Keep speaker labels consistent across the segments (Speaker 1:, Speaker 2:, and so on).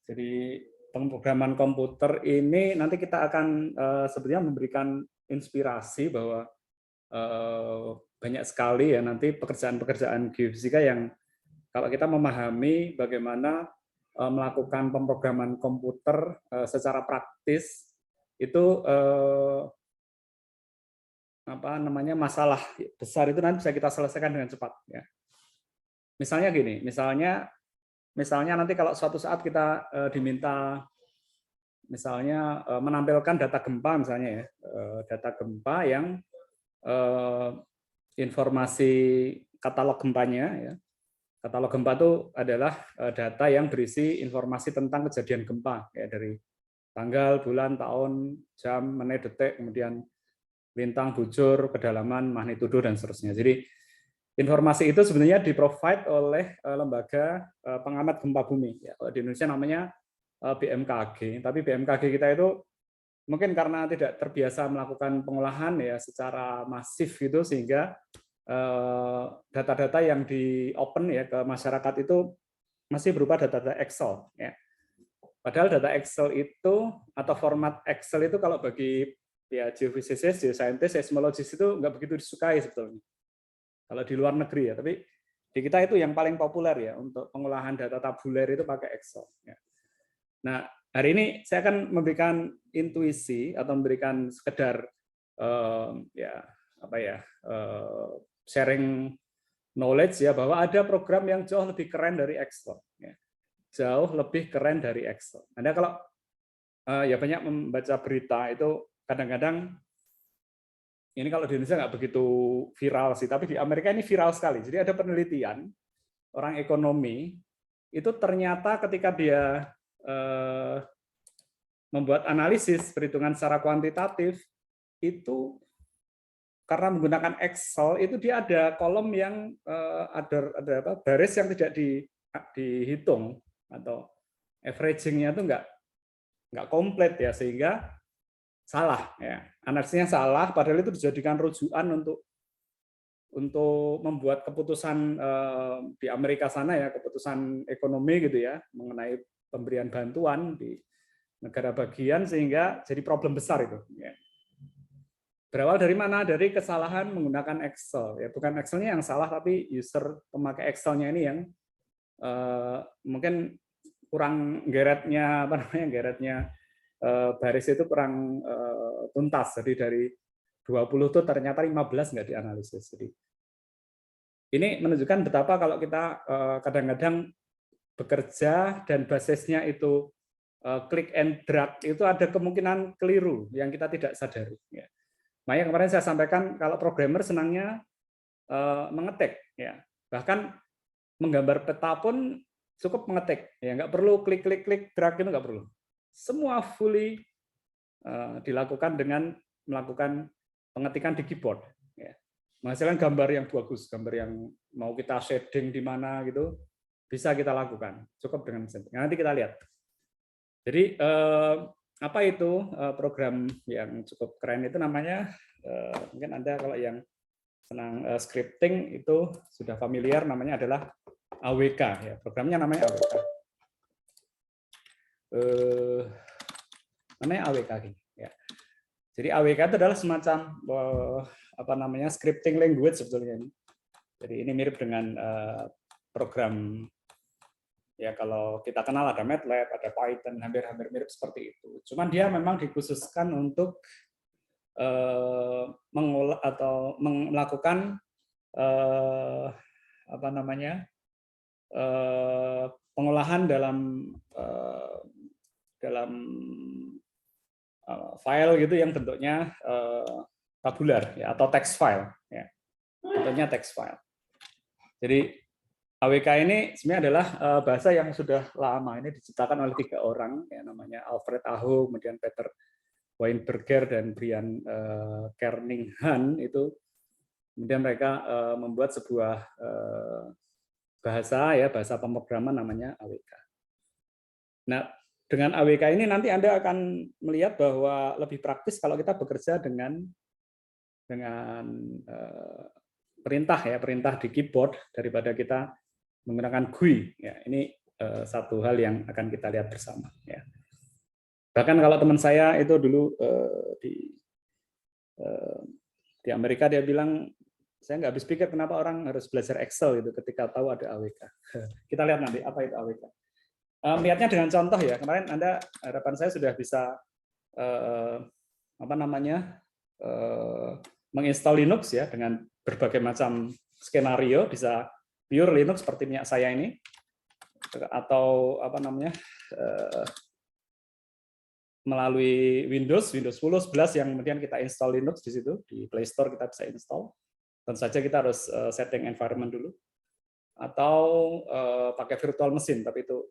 Speaker 1: Jadi pemrograman komputer ini nanti kita akan sebenarnya memberikan inspirasi bahwa banyak sekali ya nanti pekerjaan-pekerjaan geofisika yang kalau kita memahami bagaimana melakukan pemrograman komputer secara praktis itu masalah besar itu nanti bisa kita selesaikan dengan cepat ya. Misalnya gini, misalnya nanti kalau suatu saat kita diminta misalnya menampilkan data gempa misalnya ya, data gempa yang informasi katalog gempanya ya. Katalog gempa itu adalah data yang berisi informasi tentang kejadian gempa ya, dari tanggal, bulan, tahun, jam, menit, detik, kemudian lintang, bujur, kedalaman, magnitudo dan seterusnya. Jadi informasi itu sebenarnya di-provide oleh lembaga pengamat gempa bumi. Ya, di Indonesia namanya BMKG. Tapi BMKG kita itu mungkin karena tidak terbiasa melakukan pengolahan ya secara masif gitu, sehingga data-data yang di open ya ke masyarakat itu masih berupa data-data Excel. Ya. Padahal data Excel itu atau format Excel itu kalau bagi ya geofisicists, geoscientists, seismologists itu nggak begitu disukai sebetulnya. Kalau di luar negeri ya, tapi di kita itu yang paling populer ya untuk pengolahan data tabuler itu pakai Excel. Ya. Nah, hari ini saya akan memberikan intuisi atau memberikan sekedar sharing knowledge ya, bahwa ada program yang jauh lebih keren dari Excel. Ya. Jauh lebih keren dari Excel. Anda kalau ya banyak membaca berita itu kadang-kadang ini kalau di Indonesia nggak begitu viral sih, tapi di Amerika ini viral sekali. Jadi ada penelitian orang ekonomi itu ternyata ketika dia membuat analisis perhitungan secara kuantitatif itu karena menggunakan Excel itu dia ada kolom yang ada baris yang tidak dihitung atau averaging-nya itu nggak komplit ya, sehingga salah ya, analisisnya salah, padahal itu dijadikan rujukan untuk membuat keputusan di Amerika sana ya, keputusan ekonomi gitu ya, mengenai pemberian bantuan di negara bagian, sehingga jadi problem besar itu ya. Berawal dari mana? Dari kesalahan menggunakan Excel. Ya, bukan Excel-nya yang salah, tapi user pemakai Excel-nya ini yang mungkin kurang geretnya, baris itu kurang tuntas. Jadi dari 20 itu ternyata 15 nggak dianalisis. Jadi ini menunjukkan betapa kalau kita kadang-kadang bekerja dan basisnya itu click and drag, itu ada kemungkinan keliru yang kita tidak sadari. Ya. Makanya kemarin saya sampaikan kalau programmer senangnya mengetik, ya. Bahkan menggambar peta pun cukup mengetik, ya nggak perlu klik drag, itu nggak perlu. Semua fully dilakukan dengan melakukan pengetikan di keyboard, ya. Menghasilkan gambar yang bagus, gambar yang mau kita shading di mana gitu bisa kita lakukan, cukup dengan setting. Nanti kita lihat. Jadi apa itu program yang cukup keren itu namanya, mungkin Anda kalau yang senang scripting itu sudah familiar, namanya adalah AWK ya, programnya namanya AWK. Namanya AWK ya. Jadi AWK itu adalah semacam scripting language sebetulnya. Jadi ini mirip dengan program ya, kalau kita kenal ada MATLAB, ada Python, hampir mirip seperti itu. Cuman dia memang dikhususkan untuk mengolah atau melakukan pengolahan dalam file gitu yang bentuknya tabular ya, atau text file ya. Bentuknya text file. Jadi AWK ini sebenarnya adalah bahasa yang sudah lama ini diciptakan oleh 3 orang ya, namanya Alfred Aho, kemudian Peter Weinberger dan Brian Kernighan itu. Kemudian mereka membuat sebuah bahasa pemrograman namanya AWK. Nah, dengan AWK ini nanti Anda akan melihat bahwa lebih praktis kalau kita bekerja dengan perintah di keyboard daripada kita menggunakan GUI. Ya, ini satu hal yang akan kita lihat bersama. Ya. Bahkan kalau teman saya itu dulu di Amerika dia bilang, saya nggak habis pikir kenapa orang harus belajar Excel itu ketika tahu ada AWK. Kita lihat nanti apa itu AWK. Lihatnya dengan contoh ya. Kemarin harapan saya sudah bisa menginstal Linux ya dengan berbagai macam skenario, bisa pure Linux seperti punya saya ini, atau melalui Windows 10, 11 yang kemudian kita install Linux di situ, di Play Store kita bisa install. Tentu saja kita harus setting environment dulu. Atau pakai virtual machine, tapi itu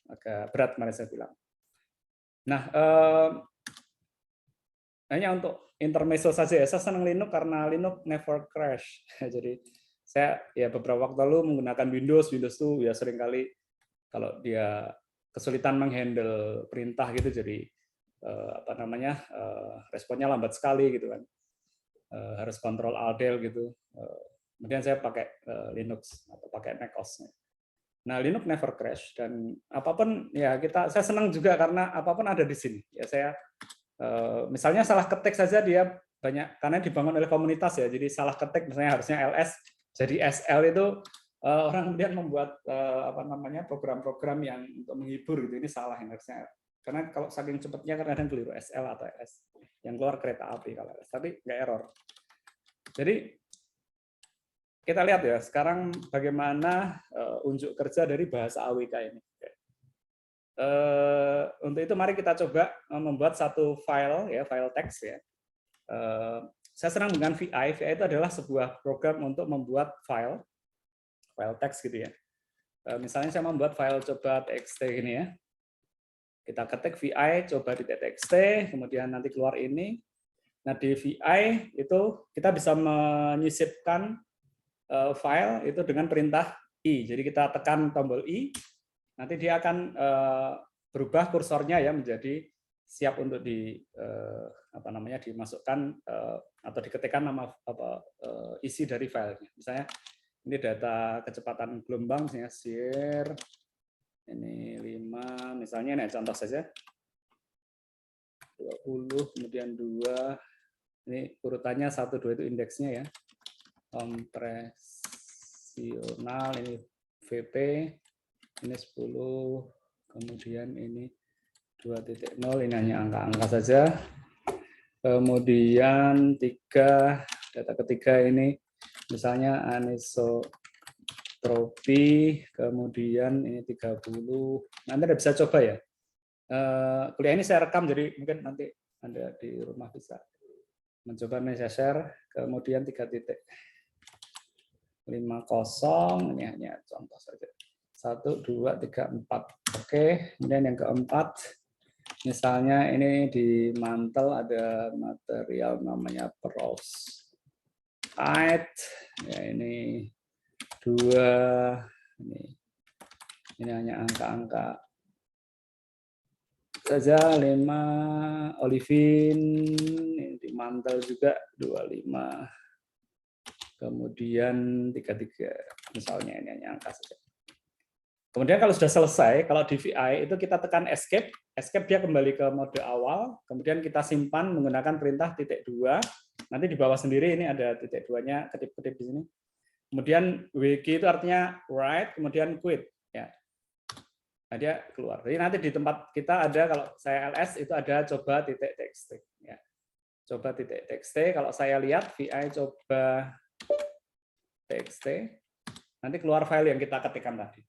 Speaker 1: agak berat kemarin saya bilang. Nah, hanya untuk intermezzo saja ya, saya senang Linux karena Linux never crash. Jadi saya ya beberapa waktu lalu menggunakan Windows tuh ya seringkali kalau dia kesulitan menghandle perintah gitu, jadi responnya lambat sekali gitu kan, harus kontrol Alt Del gitu. Kemudian saya pakai Linux atau pakai macOS. Nah, Linux never crash, dan apapun ya saya senang juga karena apapun ada di sini. Ya saya misalnya salah ketik saja dia banyak, karena dibangun oleh komunitas ya. Jadi salah ketik misalnya harusnya LS jadi SL itu orang kemudian membuat program-program yang untuk menghibur gitu. Ini salah harusnya. Karena kalau saking cepatnya kadang-kadang keliru SL atau LS. Yang keluar kereta api kalau LS, tapi nggak error. Jadi kita lihat ya sekarang bagaimana unjuk kerja dari bahasa AWK ini. Untuk itu mari kita coba membuat satu file ya, file teks ya. Saya senang dengan VI. VI itu adalah sebuah program untuk membuat file teks gitu ya. Misalnya saya membuat file coba txt ini ya. Kita ketik VI coba di txt, kemudian nanti keluar ini. Nah di VI itu kita bisa menyisipkan file itu dengan perintah I. Jadi kita tekan tombol I, nanti dia akan berubah kursornya ya menjadi siap untuk dimasukkan atau diketikkan nama isi dari filenya. Misalnya ini data kecepatan gelombang, misalnya share ini 5, misalnya ini contoh saja 20, kemudian 2, ini urutannya 1, 2 itu indeksnya ya. Kompresional ini VP ini 10, kemudian ini 2.0, ini hanya angka-angka saja. Kemudian 3, data ketiga ini misalnya anisotropi, kemudian ini 30. Nanti Anda bisa coba ya. Kuliah ini saya rekam, jadi mungkin nanti Anda di rumah bisa mencoba. Ini saya share, kemudian 3.50, ini hanya contoh saja. 1, 2, 3, 4. Oke, kemudian yang keempat, misalnya ini di mantel ada material namanya perovskite, ya ini 2, ini hanya angka-angka saja, 5, olivin, ini di mantel juga 25. Kemudian 33, misalnya ini hanya angka saja. Kemudian kalau sudah selesai, kalau di VI itu kita tekan escape, dia kembali ke mode awal, kemudian kita simpan menggunakan perintah "-2", nanti di bawah sendiri ini ada titik 2-nya, ketip-ketip di sini. Kemudian WG itu artinya write, kemudian quit. Ya. Nah, dia keluar. Jadi nanti di tempat kita ada, kalau saya ls itu ada coba titik txt. Ya. Coba titik txt, kalau saya lihat VI coba txt, nanti keluar file yang kita ketikkan tadi.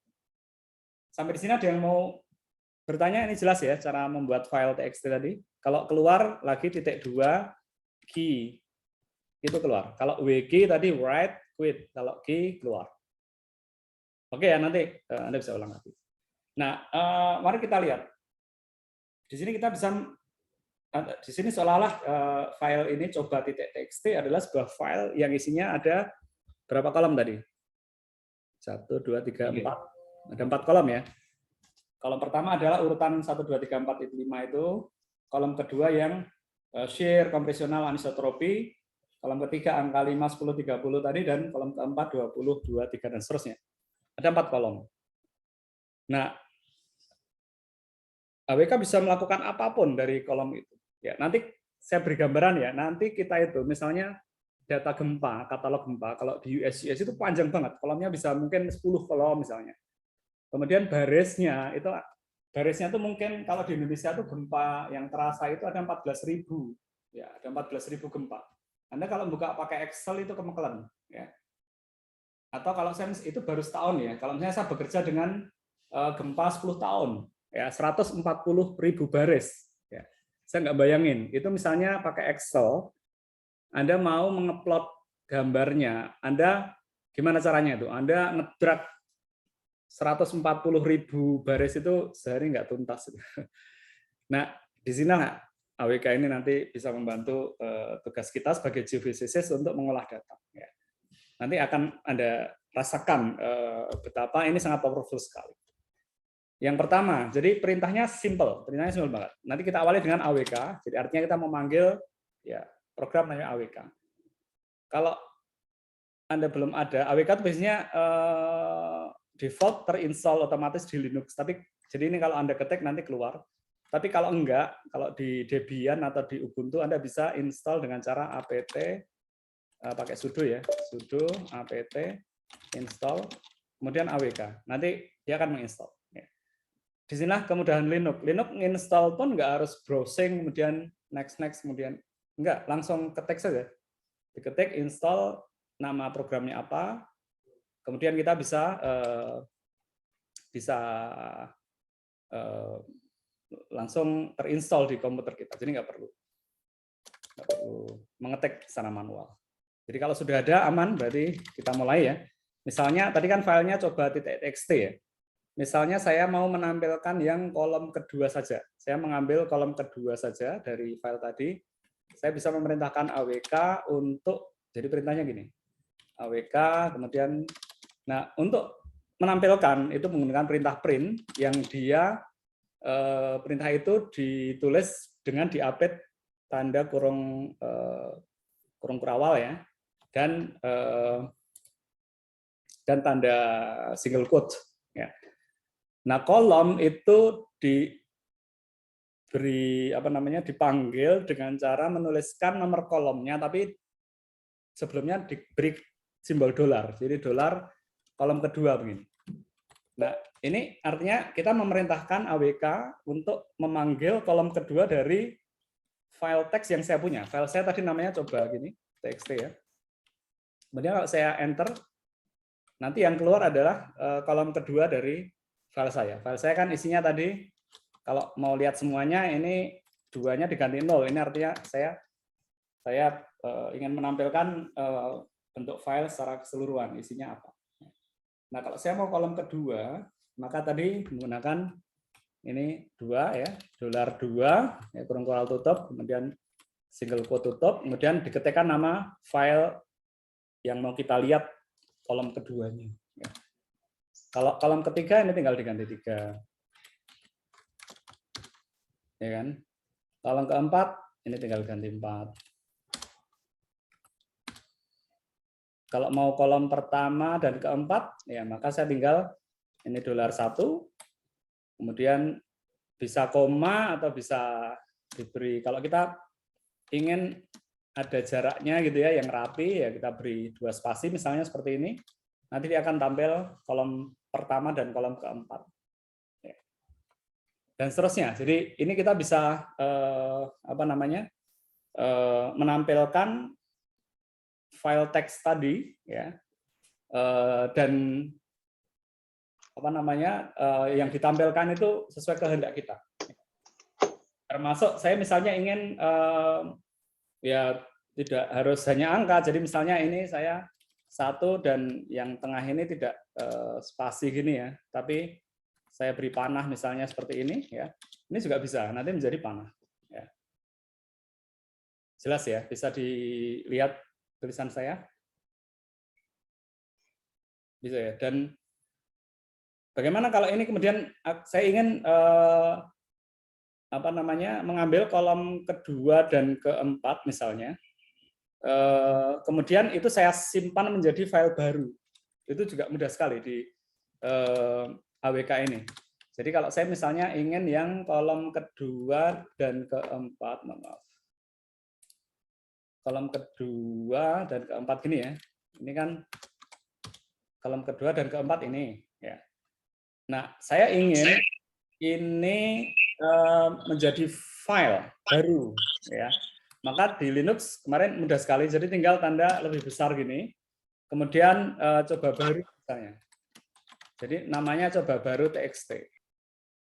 Speaker 1: Sampai di sini ada yang mau bertanya? Ini jelas ya cara membuat file txt tadi. Kalau keluar lagi titik 2 key itu keluar. Kalau WG tadi write, quit. Kalau key keluar. Oke ya, nanti Anda bisa ulang lagi. Nah, mari kita lihat. Di sini kita bisa, di sini seolah-olah file ini coba titik txt adalah sebuah file yang isinya ada berapa kolom tadi? 1, 2, 3, 4. Ada 4 kolom ya. Kolom pertama adalah urutan 1, 2, 3, 4, 5 itu. Kolom kedua yang shear, kompresional, anisotropi. Kolom ketiga angka 5, 10, 30 tadi. Dan kolom keempat 20, 2, 3, dan seterusnya. Ada 4 kolom. Nah, AWK bisa melakukan apapun dari kolom itu. Ya, nanti saya beri gambaran ya. Nanti kita itu misalnya data gempa, katalog gempa, kalau di USGS itu panjang banget. Kolomnya bisa mungkin 10 kolom misalnya. Kemudian barisnya itu mungkin kalau di Indonesia itu gempa yang terasa itu ada 14.000. Ya, ada 14.000 gempa. Anda kalau buka pakai Excel itu kemekelen, ya. Atau kalau saya itu baru setahun ya. Kalau misalnya saya bekerja dengan gempa 10 tahun, ya 140.000 baris. Ya. Saya nggak bayangin. Itu misalnya pakai Excel, Anda mau mengeplot gambarnya, Anda gimana caranya itu? Anda ngedrag 140.000 baris itu sehari nggak tuntas. Nah, di sini AWK ini nanti bisa membantu tugas kita sebagai geophysicist untuk mengolah data. Ya. Nanti akan Anda rasakan betapa ini sangat powerful sekali. Yang pertama, jadi perintahnya simple banget. Nanti kita awali dengan AWK, jadi artinya kita memanggil ya program namanya AWK. Kalau Anda belum ada, AWK itu biasanya default terinstall otomatis di Linux. Tapi jadi ini kalau Anda ketik nanti keluar. Tapi kalau enggak, kalau di Debian atau di Ubuntu Anda bisa install dengan cara apt pakai sudo ya, sudo apt install kemudian AWK. Nanti dia akan menginstall. Di sinilah kemudahan Linux. Linux install pun nggak harus browsing kemudian next kemudian enggak, langsung ketik saja. Diketik install nama programnya apa, kemudian kita bisa langsung terinstall di komputer kita. Jadi nggak perlu mengetik secara manual. Jadi kalau sudah ada aman, berarti kita mulai ya. Misalnya tadi kan filenya coba .txt ya. Misalnya saya mau menampilkan yang kolom kedua saja. Saya mengambil kolom kedua saja dari file tadi. Saya bisa memerintahkan AWK untuk, jadi perintahnya gini. AWK, kemudian, nah untuk menampilkan itu menggunakan perintah print yang dia perintah itu ditulis dengan diupdate tanda kurung kurawal ya, dan tanda single quote. Ya. Nah kolom itu dipanggil dengan cara menuliskan nomor kolomnya, tapi sebelumnya diberi simbol dolar. Jadi dolar kolom kedua begini. Nah, ini artinya kita memerintahkan AWK untuk memanggil kolom kedua dari file teks yang saya punya. File saya tadi namanya coba gini, txt ya. Kemudian kalau saya enter, nanti yang keluar adalah kolom kedua dari file saya. File saya kan isinya tadi, kalau mau lihat semuanya, ini duanya diganti 0. Ini artinya saya ingin menampilkan bentuk file secara keseluruhan, isinya apa. Nah, kalau saya mau kolom kedua, maka tadi menggunakan ini 2 ya, $2 ya, kurung kural tutup, kemudian single quote tutup, kemudian diketikkan nama file yang mau kita lihat kolom keduanya. Ya. Kalau kolom ketiga ini tinggal diganti 3. Ya kan? Kolom keempat ini tinggal ganti 4. Kalau mau kolom pertama dan keempat, ya maka saya tinggal ini $1, kemudian bisa koma atau bisa diberi. Kalau kita ingin ada jaraknya gitu ya, yang rapi, ya kita beri 2 spasi misalnya seperti ini. Nanti dia akan tampil kolom pertama dan kolom keempat. Dan seterusnya. Jadi ini kita bisa menampilkan file teks tadi ya, dan yang ditampilkan itu sesuai kehendak kita. Termasuk saya misalnya ingin ya tidak harus hanya angka. Jadi misalnya ini saya 1 dan yang tengah ini tidak spasi gini ya, tapi saya beri panah misalnya seperti ini ya. Ini juga bisa nanti menjadi panah. Ya. Jelas ya, bisa dilihat tulisan saya, bisa ya. Dan bagaimana kalau ini kemudian saya ingin mengambil kolom kedua dan keempat misalnya, kemudian itu saya simpan menjadi file baru. Itu juga mudah sekali di AWK ini. Jadi kalau saya misalnya ingin yang kolom kedua dan keempat, maaf, kolom kedua dan keempat gini ya, ini kan kolom kedua dan keempat ini ya. Nah, saya ingin ini menjadi file baru ya. Maka di Linux kemarin mudah sekali, jadi tinggal tanda lebih besar gini, kemudian coba baru misalnya. Jadi namanya coba baru txt.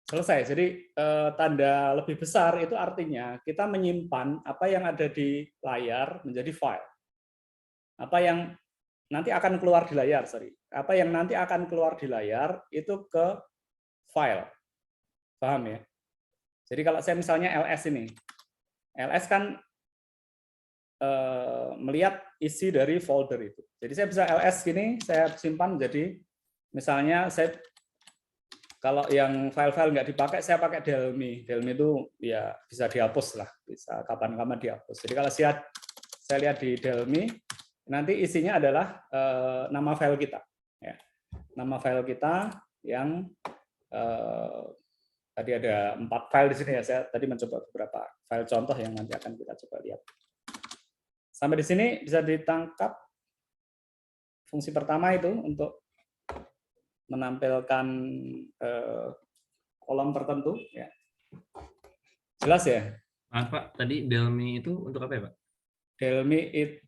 Speaker 1: Selesai. Jadi tanda lebih besar itu artinya kita menyimpan apa yang ada di layar menjadi file. Apa yang nanti akan keluar di layar, sorry. Apa yang nanti akan keluar di layar itu ke file. Paham ya? Jadi kalau saya misalnya ls ini, ls kan melihat isi dari folder itu. Jadi saya bisa ls gini, saya simpan menjadi, misalnya saya kalau yang file-file nggak dipakai, saya pakai Delmi. Delmi itu ya bisa dihapus lah, bisa kapan-kapan dihapus. Jadi kalau saya lihat di Delmi, nanti isinya adalah nama file kita. Ya. Nama file kita yang tadi ada 4 file di sini ya. Saya tadi mencoba beberapa file contoh yang nanti akan kita coba lihat. Sampai di sini bisa ditangkap fungsi pertama itu untuk menampilkan kolom tertentu. Ya. Jelas ya?
Speaker 2: Maaf Pak, tadi Delmi itu untuk apa ya Pak?
Speaker 1: Delmi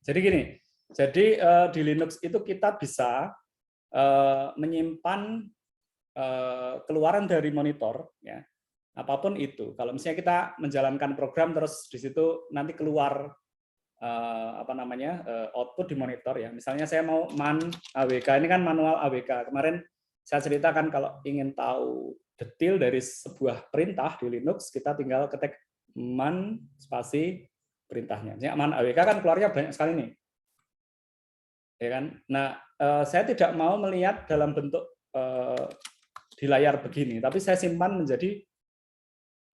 Speaker 1: jadi gini, jadi di Linux itu kita bisa menyimpan keluaran dari monitor, ya apapun itu. Kalau misalnya kita menjalankan program terus di situ nanti keluar output di monitor ya. Misalnya saya mau man AWK, ini kan manual AWK. Kemarin saya ceritakan kalau ingin tahu detail dari sebuah perintah di Linux, kita tinggal ketik man spasi perintahnya. Man AWK kan keluarnya banyak sekali nih. Ya kan? Nah, saya tidak mau melihat dalam bentuk di layar begini, tapi saya simpan menjadi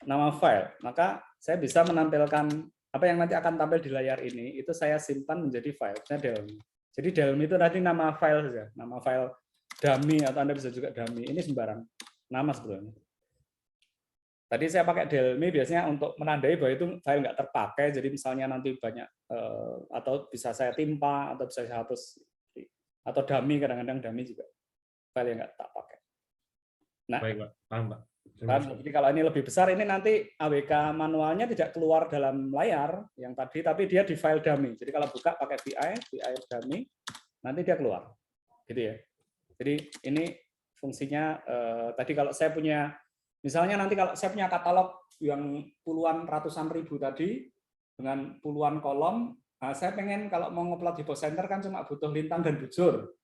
Speaker 1: nama file. Maka saya bisa menampilkan apa yang nanti akan tampil di layar ini, itu saya simpan menjadi file. Delmi. Jadi Delmi itu nanti nama file saja, nama file dummy, atau Anda bisa juga dummy. Ini sembarang nama sebetulnya. Tadi saya pakai Delmi biasanya untuk menandai bahwa itu file nggak terpakai, jadi misalnya nanti banyak, atau bisa saya timpa, atau bisa saya hapus. Atau dummy, kadang-kadang dummy juga file yang nggak tak pakai. Nah,
Speaker 2: baik Pak, paham Pak.
Speaker 1: jadi kalau ini lebih besar, ini nanti AWK manualnya tidak keluar dalam layar yang tadi, tapi dia di file dummy. Jadi kalau buka pakai VI dummy, nanti dia keluar, gitu ya. Jadi ini fungsinya. Tadi kalau saya punya, misalnya nanti kalau saya punya katalog yang puluhan ratusan ribu tadi dengan puluhan kolom, nah saya pengen kalau mau ngupload di Post Center kan cuma butuh lintang dan bujur.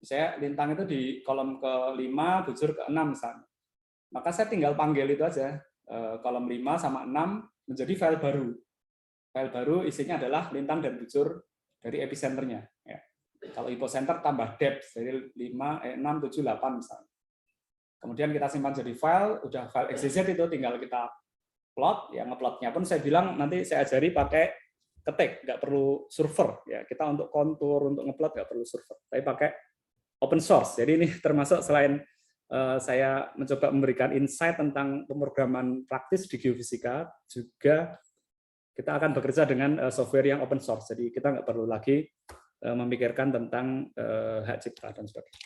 Speaker 1: Saya lintang itu di kolom ke-5, bujur ke-6 misalnya. Maka saya tinggal panggil itu aja, kolom 5 sama 6 menjadi file baru. File baru isinya adalah lintang dan bujur dari epicenternya. Ya. Kalau epicenter tambah depth, dari 6, 7, 8 misalnya. Kemudian kita simpan jadi file, udah file XYZ itu tinggal kita plot, yang ngeplotnya pun saya bilang nanti saya ajari pakai ketik, nggak perlu server. Ya, kita untuk kontur, untuk ngeplot nggak perlu server, tapi pakai open source. Jadi ini termasuk selain saya mencoba memberikan insight tentang pemrograman praktis di geofisika, juga kita akan bekerja dengan software yang open source. Jadi kita nggak perlu lagi memikirkan tentang hak cipta dan sebagainya.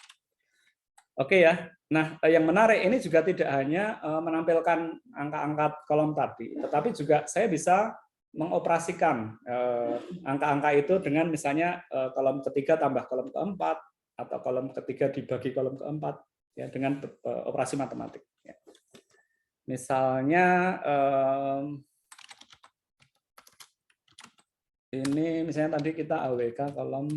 Speaker 1: Oke ya. Nah, yang menarik ini juga tidak hanya menampilkan angka-angka kolom tadi, tetapi juga saya bisa mengoperasikan angka-angka itu dengan misalnya kolom ketiga tambah kolom keempat, atau kolom ketiga dibagi kolom keempat, ya, dengan operasi matematik. Ya. Misalnya ini misalnya tadi kita AWK kolom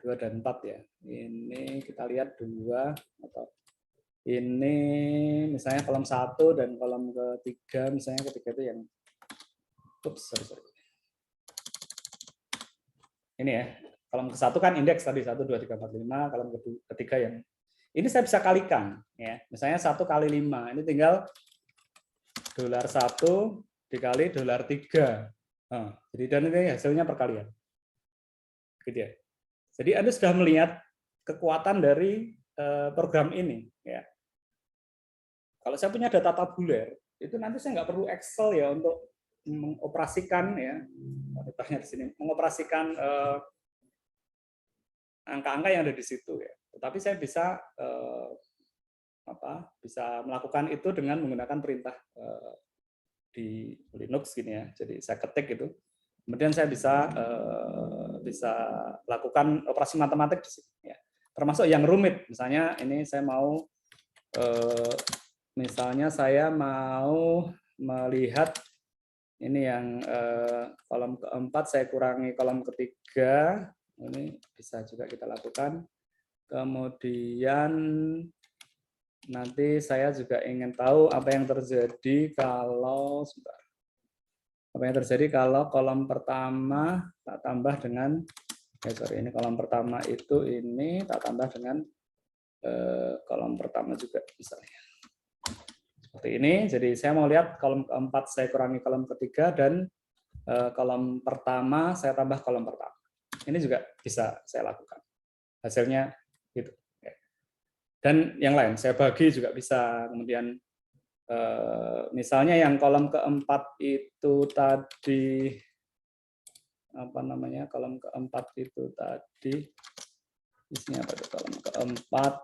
Speaker 1: 2 dan 4 ya. Ini kita lihat 2, atau ini misalnya kolom 1 dan kolom ketiga, misalnya ketiga itu yang sorry. Ini ya. Kolom ke-1 kan indeks tadi 1 2 3 4 5, kolom ketiga yang ini saya bisa kalikan ya. Misalnya 1 kali 5, ini tinggal $1 dikali $3. Nah, jadi dan ini hasilnya perkalian. Gitu ya. Jadi Anda sudah melihat kekuatan dari program ini ya. Kalau saya punya data tabuler, itu nanti saya nggak perlu Excel ya untuk mengoperasikan ya, contohnya di sini, mengoperasikan angka-angka yang ada di situ ya. Tetapi saya bisa bisa melakukan itu dengan menggunakan perintah di Linux gini ya. Jadi saya ketik itu, kemudian saya bisa lakukan operasi matematik di sini ya. Termasuk yang rumit, misalnya ini saya mau misalnya saya mau melihat ini yang kolom keempat saya kurangi kolom ketiga, ini bisa juga kita lakukan. Kemudian nanti saya juga ingin tahu apa yang terjadi kalau kolom pertama tak tambah dengan ini kolom pertama itu ini tak tambah dengan kolom pertama juga misalnya. Seperti ini. Jadi saya mau lihat kolom keempat saya kurangi kolom ketiga dan kolom pertama saya tambah kolom pertama. Ini juga bisa saya lakukan. Hasilnya gitu. Dan yang lain saya bagi juga bisa. Kemudian misalnya yang kolom keempat itu tadi kolom keempat itu tadi isinya apa itu kolom keempat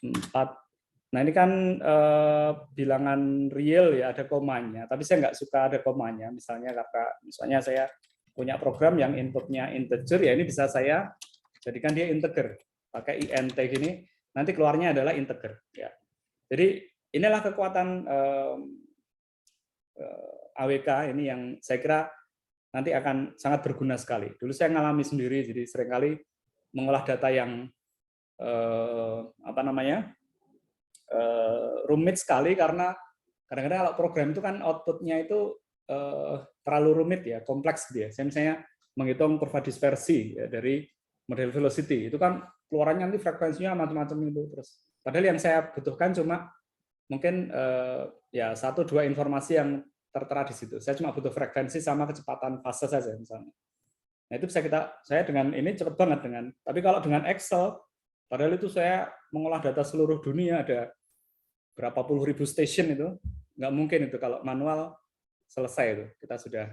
Speaker 1: 4. Nah ini kan bilangan real ya, ada komanya, tapi saya nggak suka ada komanya. Misalnya saya punya program yang inputnya integer, ya ini bisa saya jadikan dia integer pakai int gini, nanti keluarnya adalah integer ya. Jadi inilah kekuatan AWK ini yang saya kira nanti akan sangat berguna sekali. Dulu saya ngalami sendiri, jadi seringkali mengolah data yang rumit sekali, karena kadang-kadang kalau program itu kan outputnya itu terlalu rumit ya, kompleks gitu ya. Saya misalnya menghitung kurva dispersi ya, dari model velocity, itu kan keluarannya nanti frekuensinya macam-macam itu terus. Padahal yang saya butuhkan cuma mungkin ya 1-2 informasi yang tertera di situ. Saya cuma butuh frekuensi sama kecepatan fase saja misalnya. Nah itu saya dengan ini cepat banget tapi kalau dengan Excel, padahal itu saya mengolah data seluruh dunia, ada berapa puluh ribu station itu, nggak mungkin itu kalau manual selesai itu. Kita sudah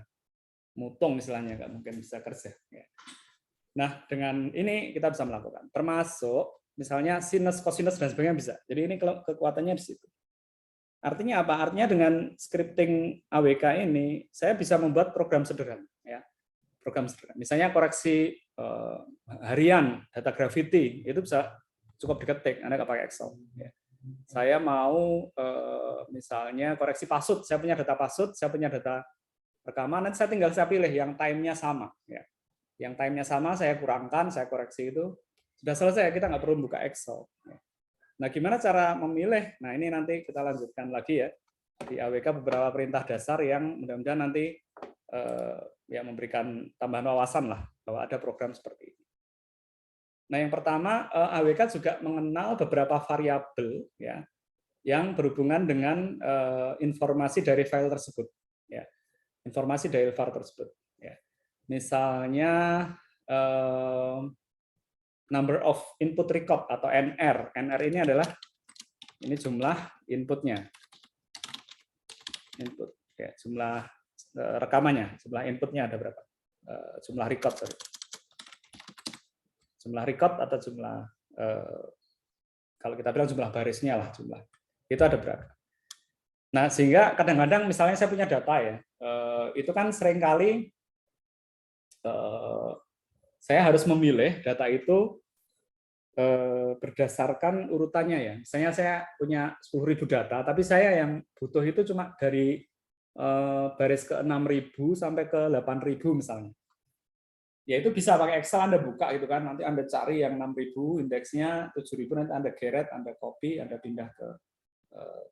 Speaker 1: mutung istilahnya, nggak mungkin bisa kerja. Nah dengan ini kita bisa melakukan, termasuk misalnya sinus, cosinus dan sebagainya bisa. Jadi ini kekuatannya di situ. Artinya apa? Artinya dengan scripting AWK ini saya bisa membuat program sederhana ya. Program sederhana. Misalnya koreksi harian data gravity itu bisa cukup diketik, Anda nggak pakai Excel ya. Saya mau misalnya koreksi password, saya punya data password, saya punya data rekaman, nanti saya tinggal pilih yang time-nya sama ya. Yang time-nya sama saya kurangkan, saya koreksi itu sudah selesai, kita nggak perlu buka Excel. Nah, gimana cara memilih? Nah, ini nanti kita lanjutkan lagi ya. Di AWK beberapa perintah dasar yang mudah-mudahan nanti ya memberikan tambahan wawasan lah bahwa ada program seperti ini. Nah, yang pertama AWK juga mengenal beberapa variabel ya yang berhubungan dengan informasi dari file tersebut ya. Informasi dari file tersebut ya. Misalnya number of input record atau NR. NR ini adalah jumlah inputnya. Input ya, jumlah rekamannya, jumlah inputnya ada berapa? Jumlah record, sorry. Jumlah record atau jumlah kalau kita bilang jumlah barisnya lah, jumlah. Itu ada berapa? Nah, sehingga kadang-kadang misalnya saya punya data ya, itu kan seringkali saya harus memilih data itu berdasarkan urutannya ya. Misalnya saya punya 10.000 data, tapi saya yang butuh itu cuma dari baris ke 6.000 sampai ke 8.000 misalnya. Ya itu bisa pakai Excel, Anda buka gitu kan, nanti Anda cari yang 6.000, indeksnya 7.000, nanti Anda geret, Anda copy, Anda pindah ke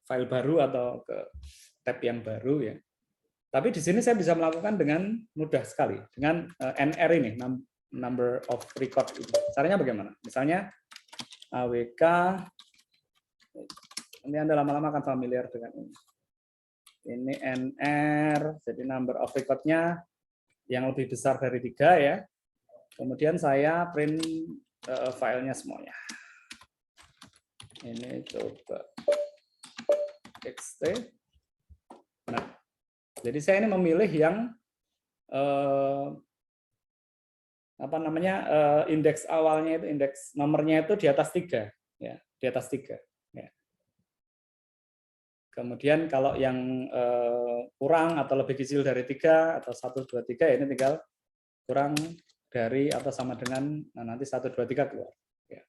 Speaker 1: file baru atau ke tab yang baru ya. Tapi di sini saya bisa melakukan dengan mudah sekali dengan NR ini, number of record ini. Caranya bagaimana? Misalnya AWK, ini Anda lama-lama akan familiar dengan ini. Ini NR, jadi number of record-nya yang lebih besar dari 3 ya. Kemudian saya print filenya semuanya. Ini coba XT. Nah, jadi saya ini memilih yang apa namanya, indeks awalnya itu, indeks nomornya itu di atas 3, ya, di atas 3. Ya. Kemudian kalau yang kurang atau lebih kecil dari 3 atau 1, 2, 3, ini tinggal kurang dari atau sama dengan, nah nanti 1, 2, 3 keluar. Ya.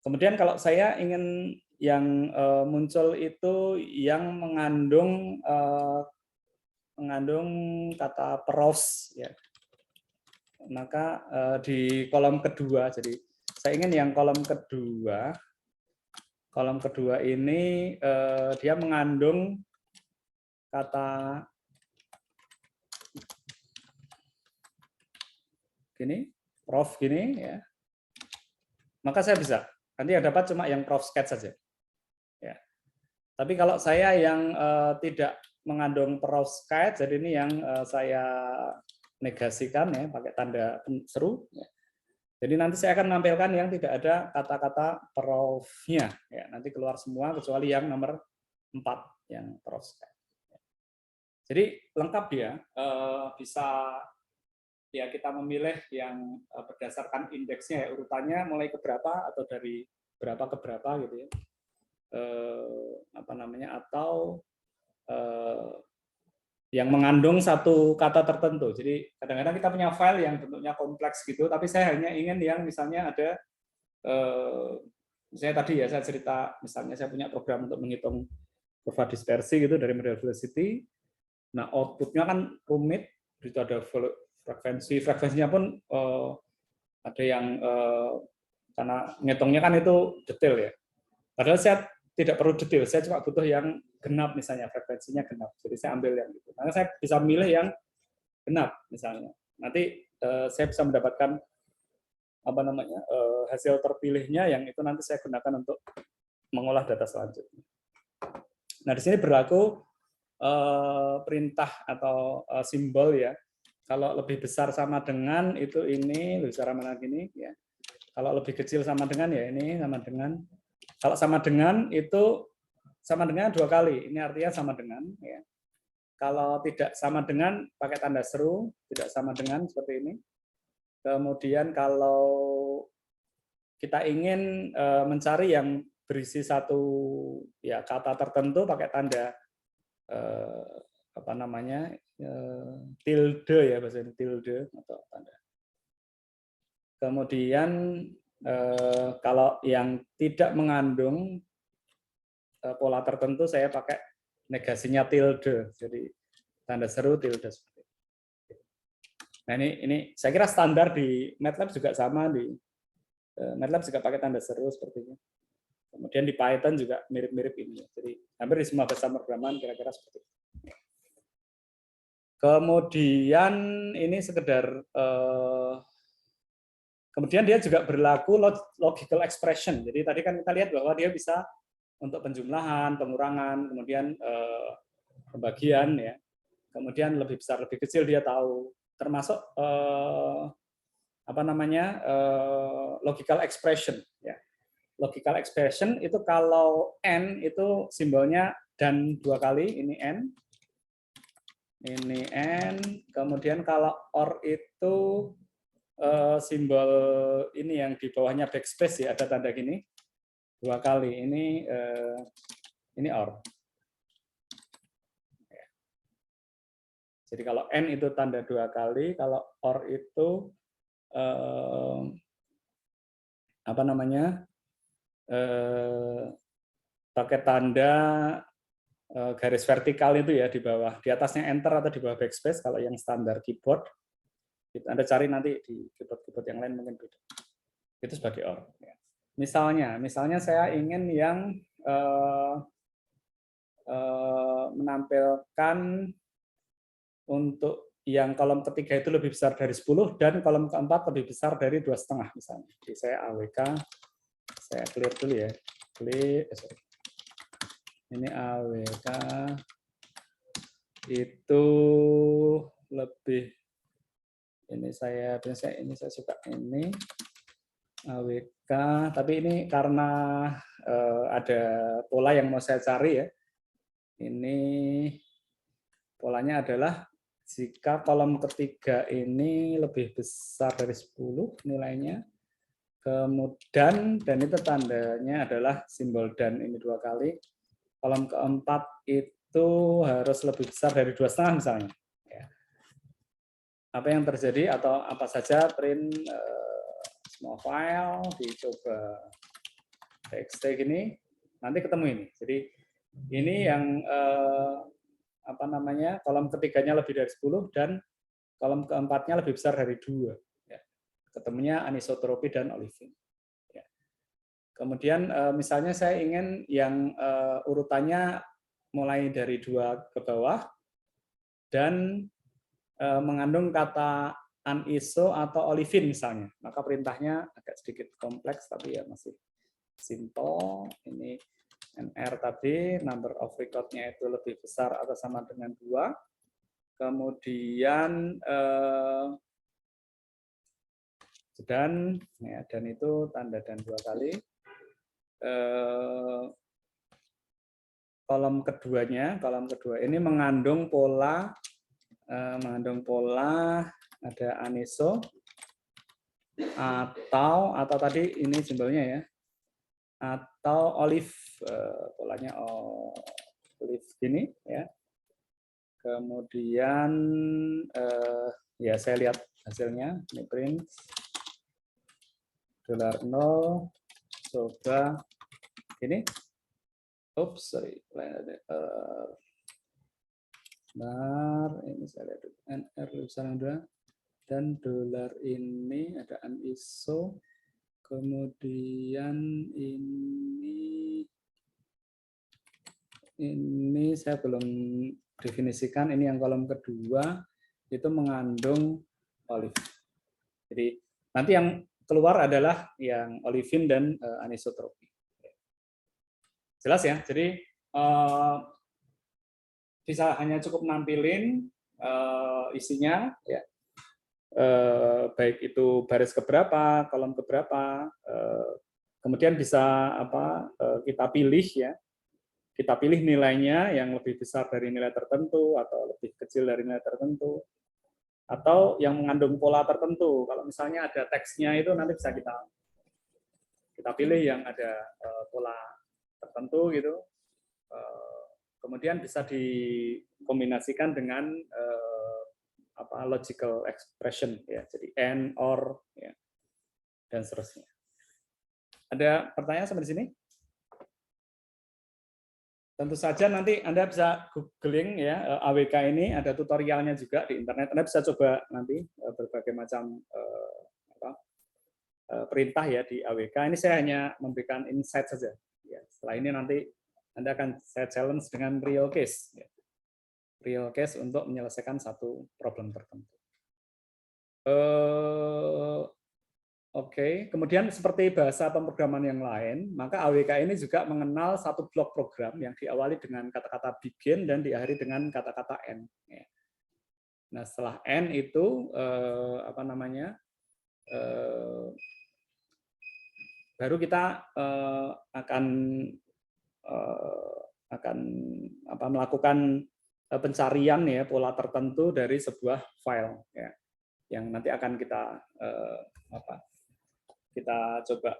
Speaker 1: Kemudian kalau saya ingin yang muncul itu yang mengandung kata prose, ya. Maka di kolom kedua, jadi saya ingin yang kolom kedua ini dia mengandung kata gini, prof gini, ya. Maka saya bisa. Nanti yang dapat cuma yang prof sketch saja. Ya. Tapi kalau saya yang tidak mengandung prof sketch, jadi ini yang saya negasikan, ya, pakai tanda seru. Ya. Jadi nanti saya akan menampilkan yang tidak ada kata-kata profnya. Ya, nanti keluar semua kecuali yang nomor 4, yang prof sketch. Jadi lengkap dia, bisa ya kita memilih yang berdasarkan indeksnya, ya, urutannya mulai ke berapa atau dari berapa ke berapa gitu ya. Apa namanya, atau yang mengandung satu kata tertentu. Jadi kadang-kadang kita punya file yang bentuknya kompleks gitu, tapi saya hanya ingin yang misalnya ada, misalnya tadi ya saya cerita, misalnya saya punya program untuk menghitung kurva dispersi gitu dari model velocity. Nah outputnya kan rumit, itu ada frekuensinya pun ada yang karena ngitungnya kan itu detail ya. Padahal saya tidak perlu detail, saya cuma butuh yang genap misalnya, frekuensinya genap. Jadi saya ambil yang itu. Karena saya bisa milih yang genap misalnya. Nanti saya bisa mendapatkan apa namanya, hasil terpilihnya yang itu nanti saya gunakan untuk mengolah data selanjutnya. Nah, di sini berlaku perintah atau simbol ya. Kalau lebih besar sama dengan itu ini, cara mana gini ya. Kalau lebih kecil sama dengan ya ini sama dengan. Kalau sama dengan itu sama dengan 2 kali. Ini artinya sama dengan ya. Kalau tidak sama dengan pakai tanda seru, tidak sama dengan seperti ini. Kemudian kalau kita ingin mencari yang berisi satu ya kata tertentu pakai tanda apa namanya, tilde ya, bahasa ini tilde atau tanda. Kemudian kalau yang tidak mengandung pola tertentu saya pakai negasinya tilde, jadi tanda seru tilde. Nah ini saya kira standar di MATLAB juga sama, di MATLAB juga pakai tanda seru sepertinya. Kemudian di Python juga mirip-mirip ini. Jadi hampir di semua bahasa pemrograman kira-kira seperti itu. Kemudian ini sekedar kemudian dia juga berlaku logical expression. Jadi tadi kan kita lihat bahwa dia bisa untuk penjumlahan, pengurangan, kemudian pembagian ya. Kemudian lebih besar, lebih kecil dia tahu. Termasuk apa namanya, logical expression ya. Logical expression itu kalau n itu simbolnya dan 2 kali, ini n. Ini n, kemudian kalau or itu simbol ini yang di bawahnya backspace ya, ada tanda gini 2 kali, ini or. Jadi kalau n itu tanda 2 kali, kalau or itu apa namanya, pakai tanda garis vertikal itu ya, di bawah, di atasnya enter atau di bawah backspace. Kalau yang standar keyboard, Anda cari nanti di keyboard yang lain mungkin beda. Itu sebagai or. Misalnya saya ingin yang menampilkan untuk yang kolom ketiga itu lebih besar dari 10 dan kolom keempat lebih besar dari 2,5 misalnya. Jadi saya AWK, saya clear dulu ya. Ini AWK itu lebih, ini saya suka ini AWK, tapi ini karena ada pola yang mau saya cari ya. Ini polanya adalah jika kolom ketiga ini lebih besar dari 10 nilainya, kemudian dan itu tandanya adalah simbol dan ini 2 kali. Kolom keempat itu harus lebih besar dari 2,5 misalnya. Ya. Apa yang terjadi atau apa saja print small file, dicoba txt gini, nanti ketemu ini. Jadi ini yang apa namanya, kolom ketiganya lebih dari 10 dan kolom keempatnya lebih besar dari 2. Ya. Ketemunya anisotropi dan olivin. Ya. Kemudian misalnya saya ingin yang urutannya mulai dari 2 ke bawah dan mengandung kata aniso atau olivin misalnya, maka perintahnya agak sedikit kompleks tapi ya masih simple. Ini NR tadi, number of record-nya itu lebih besar atau sama dengan 2. Kemudian dan itu tanda dan 2 kali. Kolom kedua ini mengandung pola ada aniso atau tadi ini simbolnya ya, atau olive, polanya olive gini ya. Kemudian ya saya lihat hasilnya, ini print $0, coba ini, ini saya lihat NR besar 2 dan dolar ini ada aniso, kemudian ini saya belum definisikan, ini yang kolom kedua itu mengandung olive. Jadi nanti yang keluar adalah yang olivin dan anisotropi. Jelas ya? Jadi bisa hanya cukup nampilin isinya ya. Baik itu baris keberapa, kolom keberapa, kemudian bisa kita pilih ya, kita pilih nilainya yang lebih besar dari nilai tertentu atau lebih kecil dari nilai tertentu, atau yang mengandung pola tertentu. Kalau misalnya ada teksnya itu nanti bisa kita pilih yang ada pola tertentu gitu, kemudian bisa dikombinasikan dengan logical expression ya, jadi and, or ya, dan seterusnya. Ada pertanyaan sampai di sini? Tentu saja nanti Anda bisa googling ya, AWK ini ada tutorialnya juga di internet. Anda bisa coba nanti berbagai macam perintah ya di AWK. Ini saya hanya memberikan insight saja. Ya, setelah ini nanti Anda akan saya challenge dengan real case. Ya. Real case untuk menyelesaikan satu problem tertentu. Oke, kemudian seperti bahasa pemrograman yang lain, maka AWK ini juga mengenal satu blok program yang diawali dengan kata-kata begin dan diakhiri dengan kata-kata end. Nah, setelah end itu baru kita akan melakukan pencarian ya pola tertentu dari sebuah file ya, yang nanti akan kita coba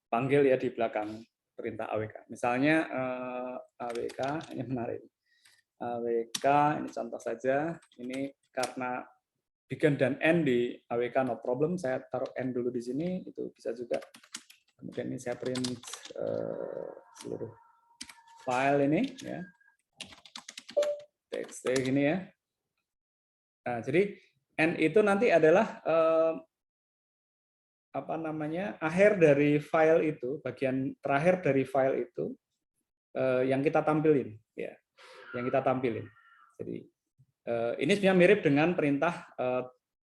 Speaker 1: panggil ya di belakang perintah AWK. Misalnya AWK, ini menarik. AWK, ini contoh saja. Ini karena begin dan end di AWK no problem, saya taruh end dulu di sini, itu bisa juga. Kemudian ini saya print seluruh file ini ya. TXT gini ya. Nah, jadi end itu nanti adalah akhir dari file itu, bagian terakhir dari file itu yang kita tampilin ya, yang kita tampilin. Jadi ini sebenarnya mirip dengan perintah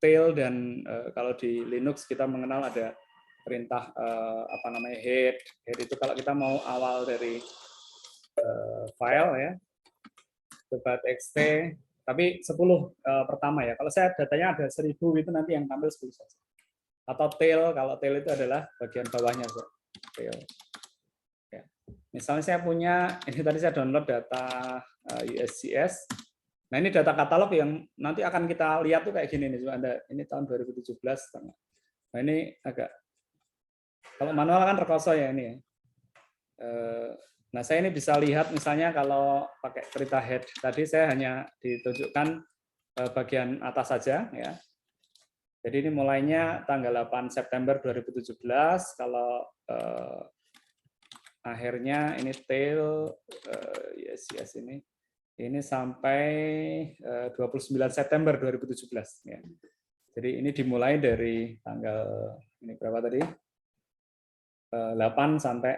Speaker 1: tail, dan kalau di Linux kita mengenal ada perintah head itu kalau kita mau awal dari file ya, coba txt tapi 10 pertama ya. Kalau saya datanya ada 1000 itu nanti yang tampil 10 saja. atau tail. Kalau tail itu adalah bagian bawahnya, tail. Ya. Misalnya saya punya, ini tadi saya download data USGS. Nah, ini data katalog yang nanti akan kita lihat tuh kayak gini nih. Ini tahun 2017. Nah, ini agak, kalau manual kan rekoso ya ini ya. Nah, saya ini bisa lihat misalnya kalau pakai cerita head. Tadi saya hanya ditunjukkan bagian atas saja ya. Jadi ini mulainya tanggal 8 September 2017. Kalau akhirnya ini tail yes ini sampai 29 September 2017 ya. Jadi ini dimulai dari tanggal ini berapa tadi? 8 sampai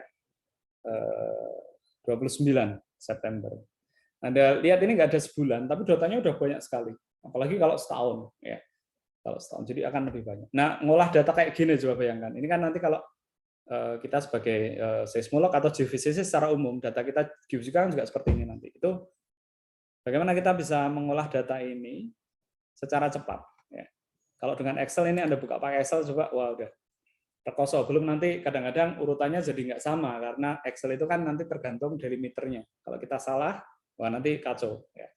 Speaker 1: 29 September. Anda lihat ini nggak ada sebulan, tapi datanya udah banyak sekali. Apalagi kalau setahun ya. Kalau setahun, jadi akan lebih banyak. Nah, ngolah data kayak gini coba bayangkan. Ini kan nanti kalau kita sebagai seismolog atau geofisikalis secara umum, data kita geofisika kan juga seperti ini nanti. Itu bagaimana kita bisa mengolah data ini secara cepat. Ya. Kalau dengan Excel ini Anda buka pakai Excel coba, wah udah rekoso. Belum nanti kadang-kadang urutannya jadi nggak sama karena Excel itu kan nanti tergantung dari meternya. Kalau kita salah, wah nanti kacau. Ya.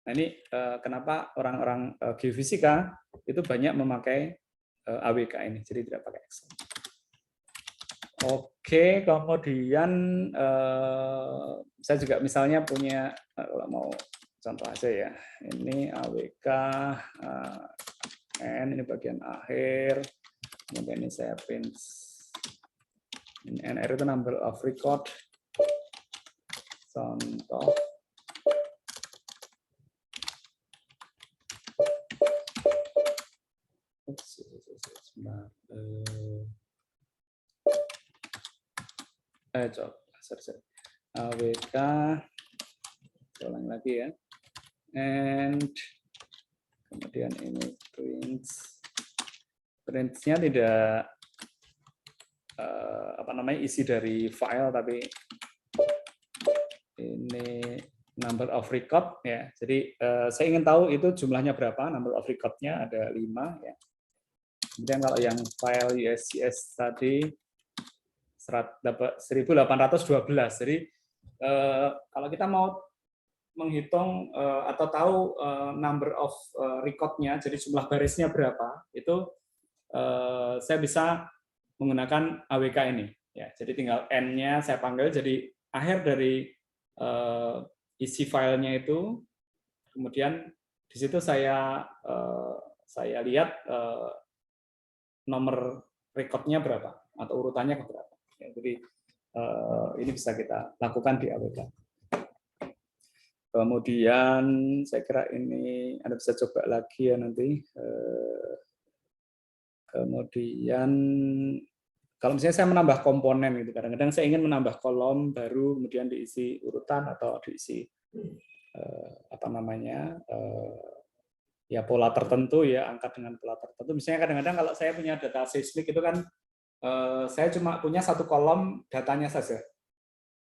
Speaker 1: Nah ini kenapa orang-orang geofisika itu banyak memakai AWK ini, jadi tidak pakai Excel. Oke, kemudian saya juga misalnya punya, kalau mau contoh aja ya, ini AWK N, ini bagian akhir, kemudian ini saya print, ini NR itu number of record, contoh. Sorry. AWK, ulang lagi ya, and kemudian ini prints-nya tidak isi dari file, tapi ini number of record ya. Jadi saya ingin tahu itu jumlahnya berapa, number of record-nya ada 5 ya. Kemudian kalau yang file USGS tadi dapat 1812. Jadi kalau kita mau menghitung atau tahu number of record-nya, jadi jumlah barisnya berapa, itu saya bisa menggunakan AWK ini. Ya, jadi tinggal N-nya saya panggil, jadi akhir dari isi filenya itu, kemudian di situ saya lihat nomor record-nya berapa atau urutannya berapa. Ya, jadi ini bisa kita lakukan di AWK. Kemudian saya kira ini Anda bisa coba lagi ya nanti. Kemudian kalau misalnya saya menambah komponen gitu, kadang-kadang saya ingin menambah kolom baru, kemudian diisi urutan atau diisi ya pola tertentu ya, angka dengan pola tertentu. Misalnya kadang-kadang kalau saya punya data seismik itu kan saya cuma punya satu kolom datanya saja.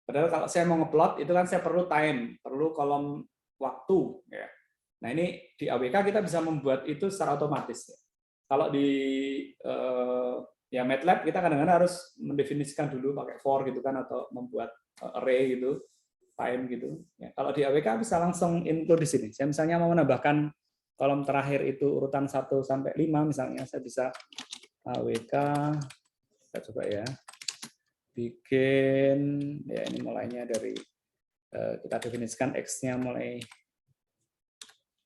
Speaker 1: Padahal kalau saya mau ngeplot itu kan saya perlu time, perlu kolom waktu. Ya. Nah ini di AWK kita bisa membuat itu secara otomatis. Ya. Kalau di ya MATLAB kita kadang-kadang harus mendefinisikan dulu pakai for gitu kan, atau membuat array gitu, time gitu. Ya, kalau di AWK bisa langsung include di sini. Saya misalnya mau menambahkan kolom terakhir itu urutan 1 sampai 5 misalnya, saya bisa AWK, kita coba ya, bikin ya ini mulainya dari kita definisikan X-nya mulai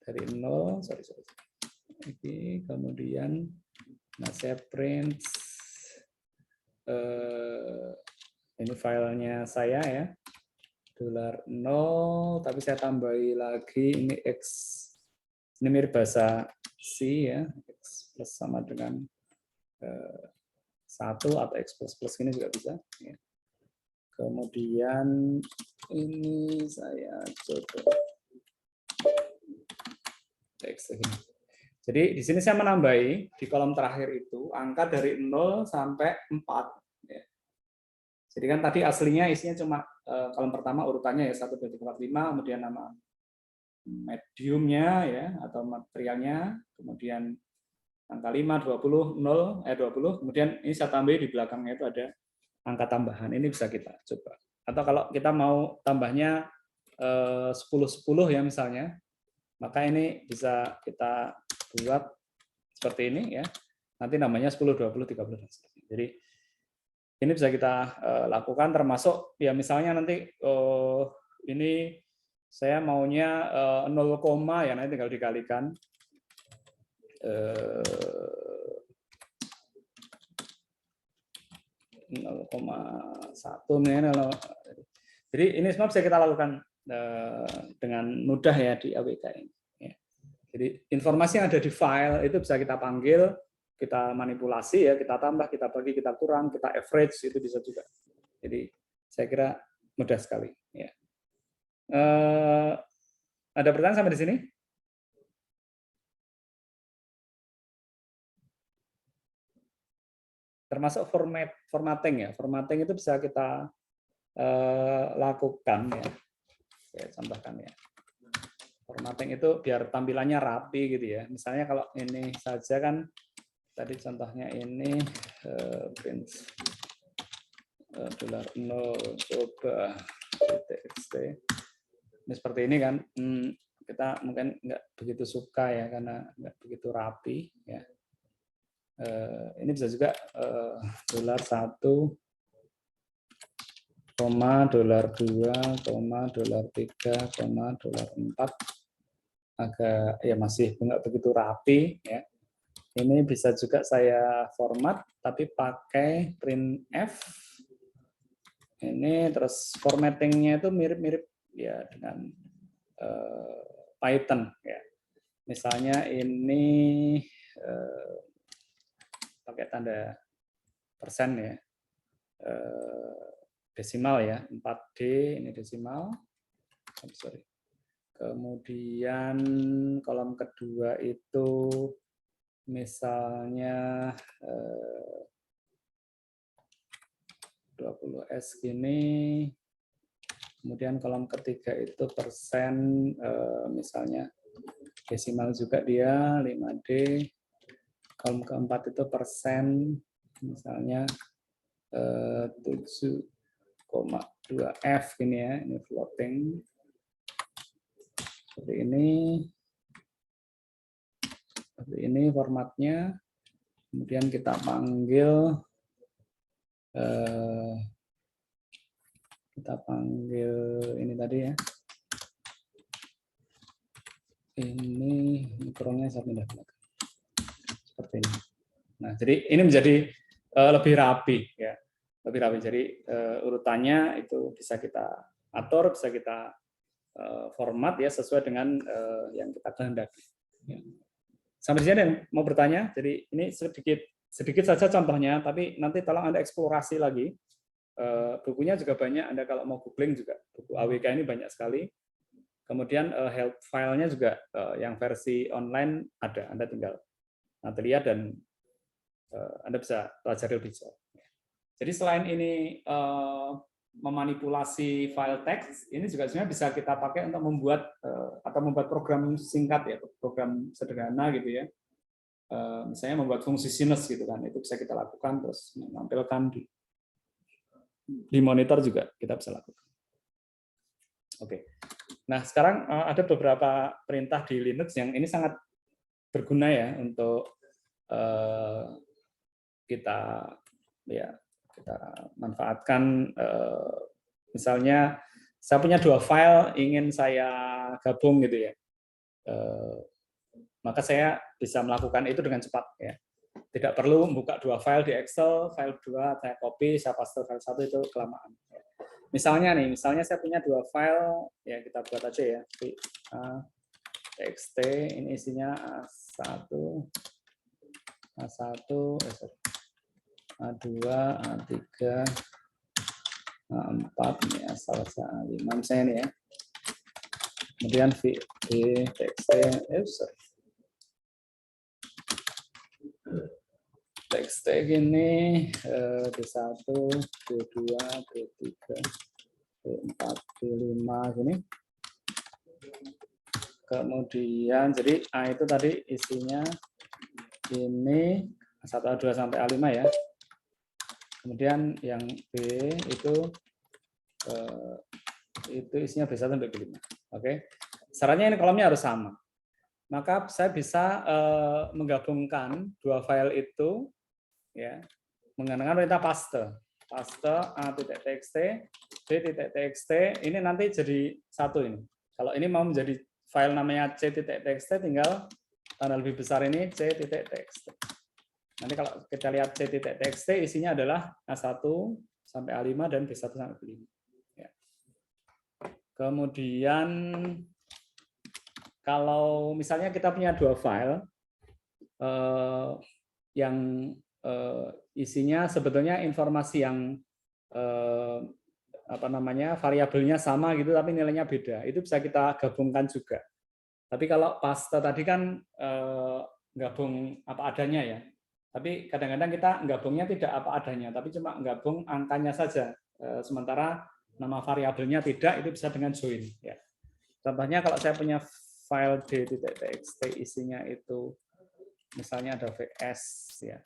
Speaker 1: dari 0, kemudian nah saya print ini filenya saya ya, $0, tapi saya tambahi lagi ini X, ini mirip bahasa C ya, X plus sama dengan 1 atau X plus ini juga bisa. Ya. Kemudian ini saya coba X ini. Jadi di sini saya menambahi di kolom terakhir itu angka dari 0 sampai 4. Ya. Jadi kan tadi aslinya isinya cuma kolom pertama urutannya ya 1, 2, 3, 4, 5, kemudian nama mediumnya ya atau materialnya, kemudian angka 5, 20, 0, 20, kemudian ini saya tambahin di belakangnya itu ada angka tambahan. Ini bisa kita coba. Atau kalau kita mau tambahnya 10-10 ya misalnya, maka ini bisa kita buat seperti ini ya. Nanti namanya 10, 20, 30 dan seterusnya. Jadi ini bisa kita lakukan, termasuk ya misalnya nanti ini saya maunya 0, ya nanti tinggal dikalikan 0,1 misalnya. Jadi ini semua bisa kita lakukan dengan mudah ya di AWK ini. Jadi informasi yang ada di file itu bisa kita panggil, kita manipulasi ya, kita tambah, kita bagi, kita kurang, kita average, itu bisa juga. Jadi saya kira mudah sekali. Ya. Ada pertanyaan sampai di sini? Termasuk formatting ya. Formatting itu bisa kita lakukan ya. Saya contohkan ya. Formatting itu biar tampilannya rapi gitu ya. Misalnya kalau ini saja kan tadi contohnya ini print $0 coba txt. Ini seperti ini kan. Kita mungkin nggak begitu suka ya karena nggak begitu rapi ya. Ini bisa juga $1, $2, $3, $4 agak ya masih nggak begitu rapi ya. Ini bisa juga saya format tapi pakai printf. Ini terus formattingnya itu mirip-mirip ya dengan Python ya. Misalnya ini pakai tanda persen ya. Desimal ya, 4D ini desimal. Sorry. Kemudian kolom kedua itu misalnya 20S gini. Kemudian kolom ketiga itu persen, misalnya desimal juga dia 5D. Kolom keempat itu persen, misalnya 7,2F gini ya, ini floating. Seperti ini formatnya. Kemudian kita panggil ini tadi ya. Ini mikronya saya pindah belakang. Seperti ini. Nah, jadi ini menjadi lebih rapi ya. Lebih rapi. Jadi urutannya itu bisa kita atur, bisa kita format ya sesuai dengan yang kita kehendaki. Ya. Sampai di sini ada yang mau bertanya. Jadi ini sedikit saja contohnya, tapi nanti tolong Anda eksplorasi lagi. Bukunya juga banyak. Anda kalau mau googling juga buku AWK ini banyak sekali. Kemudian help file-nya juga yang versi online ada. Anda tinggal nanti lihat dan Anda bisa pelajari lebih jauh. Jadi selain ini memanipulasi file teks, ini juga sebenarnya bisa kita pakai untuk membuat program singkat ya, program sederhana gitu ya. Misalnya membuat fungsi sinus gitu kan, itu bisa kita lakukan terus menampilkan di monitor juga kita bisa lakukan. Oke. Nah, sekarang ada beberapa perintah di Linux yang ini sangat berguna ya untuk kita manfaatkan. Misalnya saya punya 2 file ingin saya gabung gitu ya, maka saya bisa melakukan itu dengan cepat ya. Tidak perlu membuka 2 file di Excel, file 2 saya copy, saya paste file 1 itu kelamaan. Misalnya saya punya 2 file ya, kita buat aja ya, txt, ini isinya A1, A2, A3, A4, ini asal A5 misalnya ini ya. Kemudian txt gini, D1, D2, D3, D4, D5 gini. Kemudian jadi A itu tadi isinya ini 1A2 sampai A5 ya. Kemudian yang B itu isinya B1 sampai B5. Oke. Syaratnya ini kolomnya harus sama. Maka saya bisa menggabungkan dua file itu ya menggunakan perintah paste. Paste a.txt, b.txt, ini nanti jadi satu ini. Kalau ini mau menjadi file namanya c.txt, tinggal tanda lebih besar ini c.txt. Nanti kalau kita lihat c.txt, isinya adalah A1 sampai A5 dan B1 sampai B5. Ya. Kemudian kalau misalnya kita punya dua file yang isinya sebetulnya informasi yang variabelnya sama gitu tapi nilainya beda, itu bisa kita gabungkan juga. Tapi kalau paste tadi kan gabung apa adanya ya. Tapi kadang-kadang kita gabungnya tidak apa adanya, tapi cuma gabung angkanya saja. Sementara nama variabelnya tidak, itu bisa dengan join. Ya. Contohnya kalau saya punya file d.txt isinya itu misalnya ada VS ya.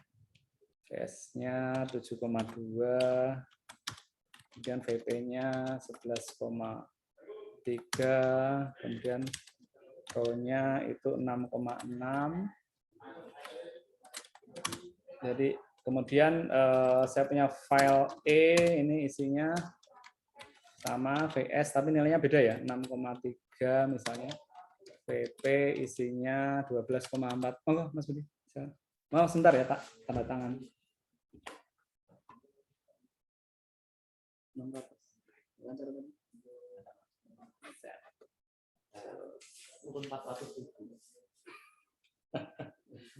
Speaker 1: VS-nya 7,2, kemudian VP-nya 11,3, kemudian row-nya itu 6,6. Jadi kemudian saya punya file E, ini isinya sama VS tapi nilainya beda ya, 6,3 misalnya. VP isinya 12,4. Oh, Mas Budi. Mau sebentar ya, Pak, tanda tangan.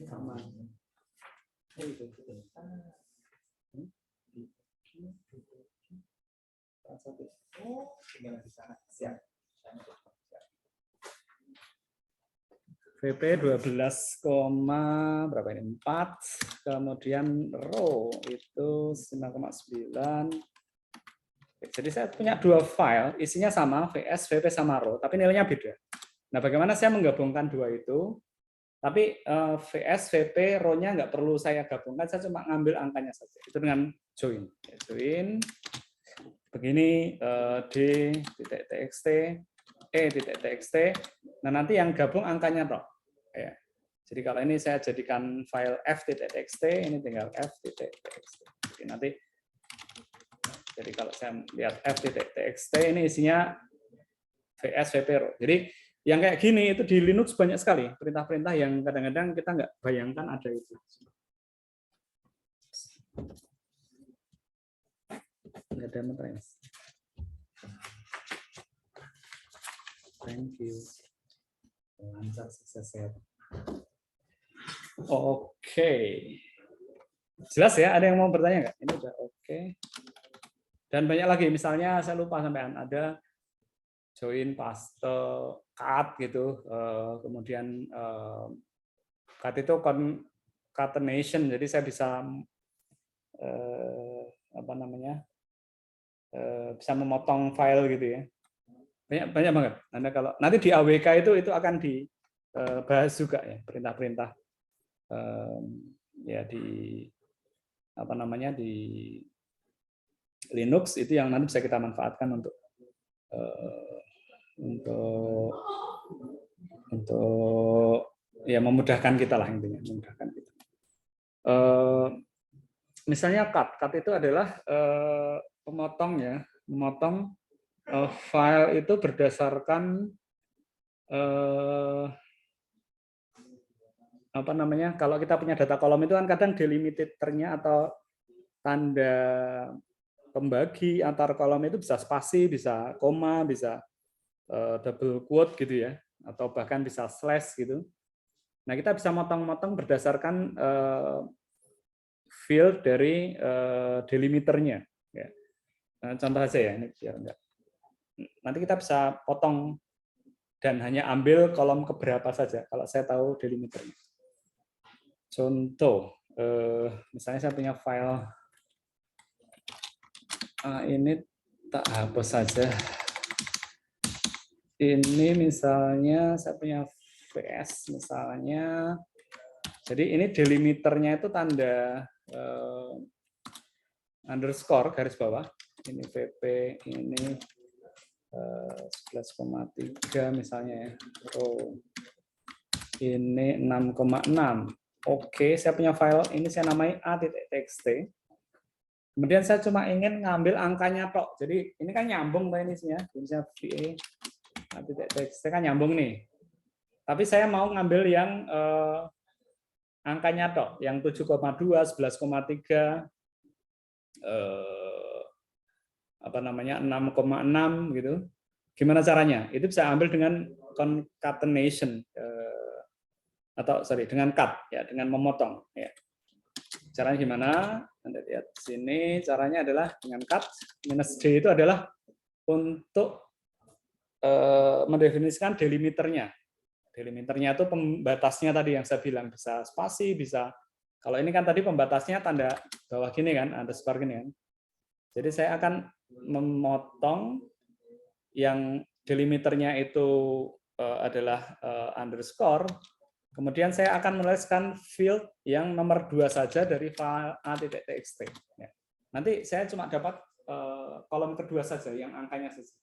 Speaker 1: Sama. Siap. VP 12, berapa ini? 4, kemudian row itu 9,9. Jadi saya punya dua file, isinya sama, VS, VP sama row, tapi nilainya beda. Nah, bagaimana saya menggabungkan dua itu? Tapi VS, VP, row-nya nggak perlu saya gabungkan, saya cuma ngambil angkanya saja. Itu dengan join. Join, begini, d.txt, e.txt. Nah, nanti yang gabung angkanya toh. Ya. Jadi kalau ini saya jadikan file f.txt, ini tinggal f.txt. Jadi nanti, jadi kalau saya lihat f.txt ini isinya VS, VP, row. Jadi yang kayak gini itu di Linux banyak sekali perintah-perintah yang kadang-kadang kita nggak bayangkan ada itu. Nggak ada material. Thank you. Lancar, sukses ya. Oke. Jelas ya? Ada yang mau bertanya nggak? Ini udah oke. Dan banyak lagi. Misalnya saya lupa sampean ada join, paste, cut gitu. Kemudian cut itu concatenation. Jadi saya bisa bisa memotong file gitu ya. Banyak banget. Anda kalau nanti di AWK itu akan dibahas juga ya perintah-perintah ya di di Linux itu yang nanti bisa kita manfaatkan untuk ya memudahkan kita lah intinya, memudahkan kita. Misalnya cut itu adalah pemotong ya, memotong file itu berdasarkan kalau kita punya data kolom itu kan kadang delimiternya atau tanda pembagi antar kolom itu bisa spasi, bisa koma, bisa double quote gitu ya, atau bahkan bisa slash gitu. Nah, kita bisa motong-motong berdasarkan field dari delimiternya. Ya. Nah, contoh aja ya, ini biar enggak. Nanti kita bisa potong dan hanya ambil kolom keberapa saja kalau saya tahu delimiternya. Contoh, misalnya saya punya file ini tak hapus saja. Ini misalnya saya punya VS misalnya Jadi ini delimiternya itu tanda underscore garis bawah. Ini VP, ini 11,3 misalnya ya. Ini 6,6. Oke, saya punya file ini saya namai a.txt. Kemudian saya cuma ingin ngambil angkanya tok. Jadi ini kan nyambung ini isinya. Misalnya VA a.txt kan nyambung nih. Tapi saya mau ngambil yang angkanya tok, yang 7,2, 11,3, apa namanya 6,6 gitu. Gimana caranya? Itu bisa ambil dengan concatenation atau dengan cut ya, dengan memotong ya. Caranya gimana? Anda lihat sini, caranya adalah dengan cut minus D itu adalah untuk mendefinisikan delimiternya. Delimiternya itu pembatasnya tadi yang saya bilang, bisa spasi, bisa, kalau ini kan tadi pembatasnya tanda bawah gini kan, underscore gini kan. Jadi saya akan memotong yang delimiternya itu adalah underscore, kemudian saya akan menuliskan field yang nomor 2 saja dari file a.txt. Nanti saya cuma dapat kolom kedua saja, yang angkanya saja.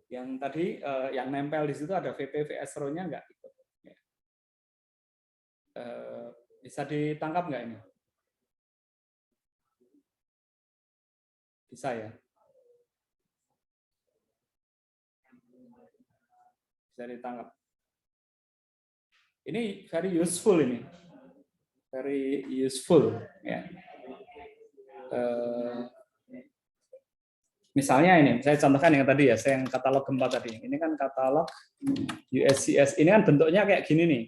Speaker 1: Yang tadi yang nempel di situ ada VP VS row-nya enggak ikut. Bisa ditangkap enggak ini? Bisa ya? Bisa ditangkap. Ini very useful ini. Very useful ya. Misalnya ini, saya contohkan yang tadi ya, saya yang katalog gempa tadi. Ini kan katalog USGS. Ini kan bentuknya kayak gini nih.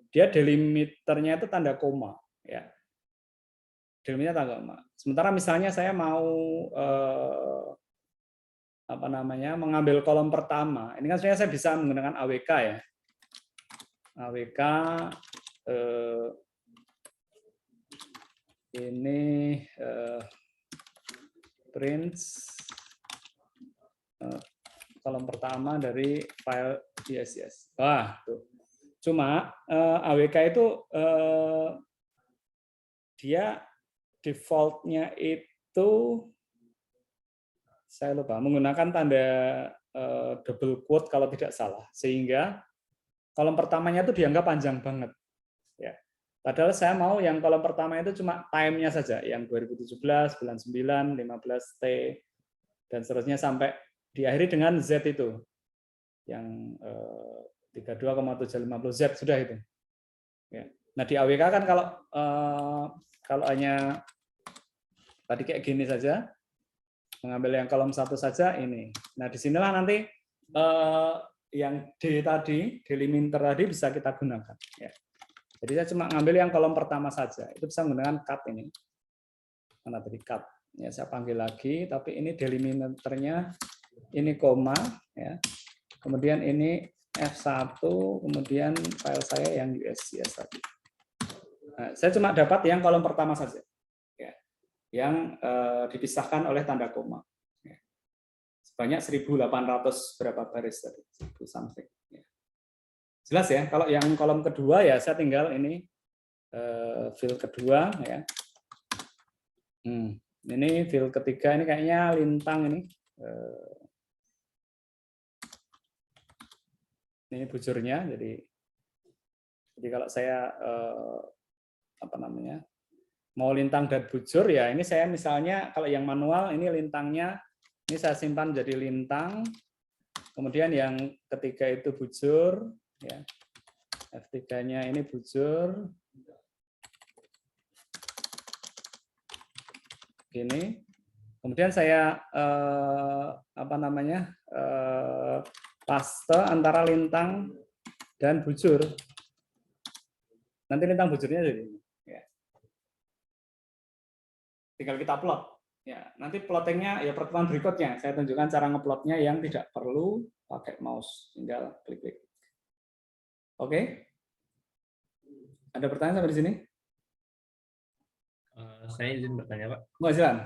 Speaker 1: Dia delimiternya itu tanda koma, ya. Delimiternya tanda koma. Sementara misalnya saya mau apa namanya, mengambil kolom pertama. Ini kan sebenarnya saya bisa menggunakan AWK ya. AWK ini print kolom pertama dari file USGS. Wah, tuh. Cuma AWK itu dia default-nya itu saya lupa, menggunakan tanda double quote kalau tidak salah, sehingga kolom pertamanya itu dianggap panjang banget. Ya. Padahal saya mau yang kolom pertama itu cuma time-nya saja, yang 2017, bulan 9, 15T, dan seterusnya sampai diakhiri dengan Z itu, yang 32,750Z sudah itu. Ya. Nah di AWK kan kalau hanya tadi kayak gini saja, mengambil yang kolom satu saja ini. Nah disinilah nanti yang D tadi, delimiter tadi bisa kita gunakan. Ya. Jadi saya cuma ngambil yang kolom pertama saja, itu bisa menggunakan cut ini. Mana tadi cut? Ya saya panggil lagi, tapi ini delimiternya ini koma, ya. Kemudian ini F1, kemudian file saya yang USGS tadi. Nah, saya cuma dapat yang kolom pertama saja, ya, yang dipisahkan oleh tanda koma. Ya. Sebanyak 1.800 berapa baris tadi, 1.000 something. Ya. Jelas ya, kalau yang kolom kedua ya saya tinggal ini field kedua, ya. Ini field ketiga, ini kayaknya lintang ini. Ini bujurnya, jadi kalau saya apa namanya mau lintang dan bujur ya, ini saya misalnya kalau yang manual ini lintangnya ini saya simpan jadi lintang, kemudian yang ketiga itu bujur, ya. F3-nya ini bujur, gini. Kemudian saya apa namanya paste antara lintang dan bujur. Nanti lintang bujurnya jadi ini. Ya. Tinggal kita plot. Ya, nanti plottingnya ya pertemuan berikutnya. Saya tunjukkan cara ngeplotnya yang tidak perlu pakai mouse, tinggal klik-klik. Oke. Ada pertanyaan sampai di sini?
Speaker 2: Saya izin bertanya, Pak.
Speaker 1: Mau silakan.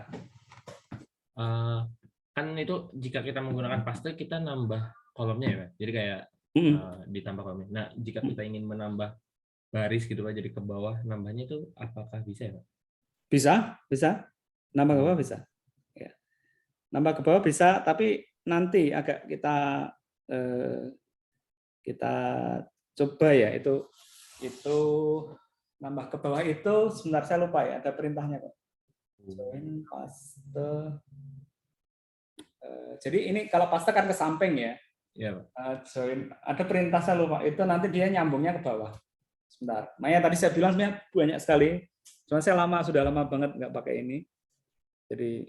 Speaker 2: Kan itu jika kita menggunakan paste kita nambah kolomnya ya, Pak. Jadi kayak ditambah kolomnya. Nah, jika kita ingin menambah baris gitu Pak, jadi ke bawah nambahnya itu apakah bisa ya Pak?
Speaker 1: Bisa. Nambah ke bawah bisa. Ya. Nambah ke bawah bisa, tapi nanti agak kita coba ya itu nambah ke bawah itu sebentar saya lupa ya, ada perintahnya kok. Join paste. Jadi ini kalau paste kan ke samping ya.
Speaker 2: Iya Pak.
Speaker 1: Join ada perintah saya lupa, itu nanti dia nyambungnya ke bawah. Sebentar. Makanya tadi saya bilang sebenarnya banyak sekali. Cuma saya sudah lama banget nggak pakai ini. Jadi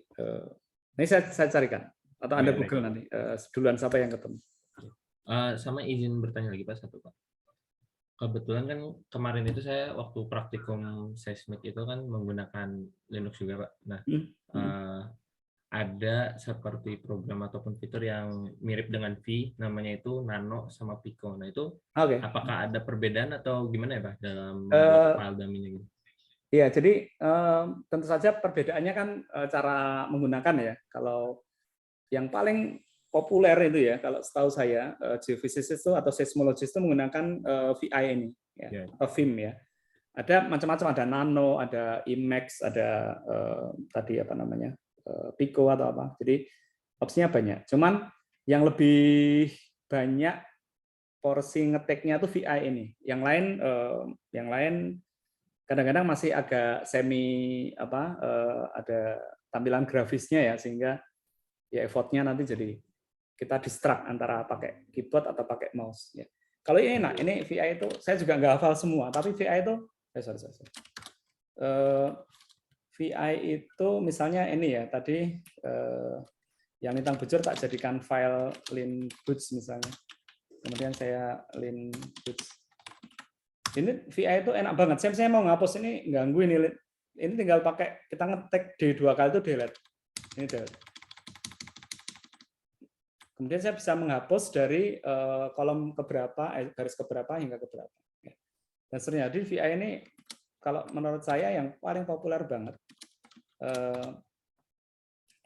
Speaker 1: ini saya carikan atau Anda
Speaker 2: Baik,
Speaker 1: Google nanti duluan siapa yang ketemu.
Speaker 2: Sama izin bertanya lagi Pak, satu Pak. Kebetulan kan kemarin itu saya waktu praktikum seismik itu kan menggunakan Linux juga Pak. Nah, ada seperti program ataupun fitur yang mirip dengan V, namanya itu Nano sama Pico. Nah itu apakah ada perbedaan atau gimana ya Pak dalam membuat file dummy gitu?
Speaker 1: Iya, jadi tentu saja perbedaannya kan cara menggunakan ya. Kalau yang paling populer itu ya, kalau setahu saya geophysicist itu atau seismologist itu menggunakan VI ini, ya, atau Vim ya. Ada macam-macam, ada Nano, ada Emacs, ada tadi apa namanya Pico atau apa. Jadi opsinya banyak. Cuman yang lebih banyak porsi ngeteknya tuh VI ini. Yang lain kadang-kadang masih agak semi ada tampilan grafisnya ya, sehingga ya effortnya nanti jadi kita distract antara pakai keyboard atau pakai mouse ya. Kalau ini enak, ini VI itu saya juga nggak hafal semua, tapi VI itu VI itu misalnya ini ya tadi yang lintang bujur tak jadikan file linbuds misalnya, kemudian saya linbuds. Ini VI itu enak banget. Saya mau ngapus ini ganggu ini tinggal pakai kita ngetik D2 kali itu delete. Ini delete. Kemudian saya bisa menghapus dari kolom keberapa, garis keberapa hingga keberapa. Dan seterusnya. Jadi VI ini kalau menurut saya yang paling populer banget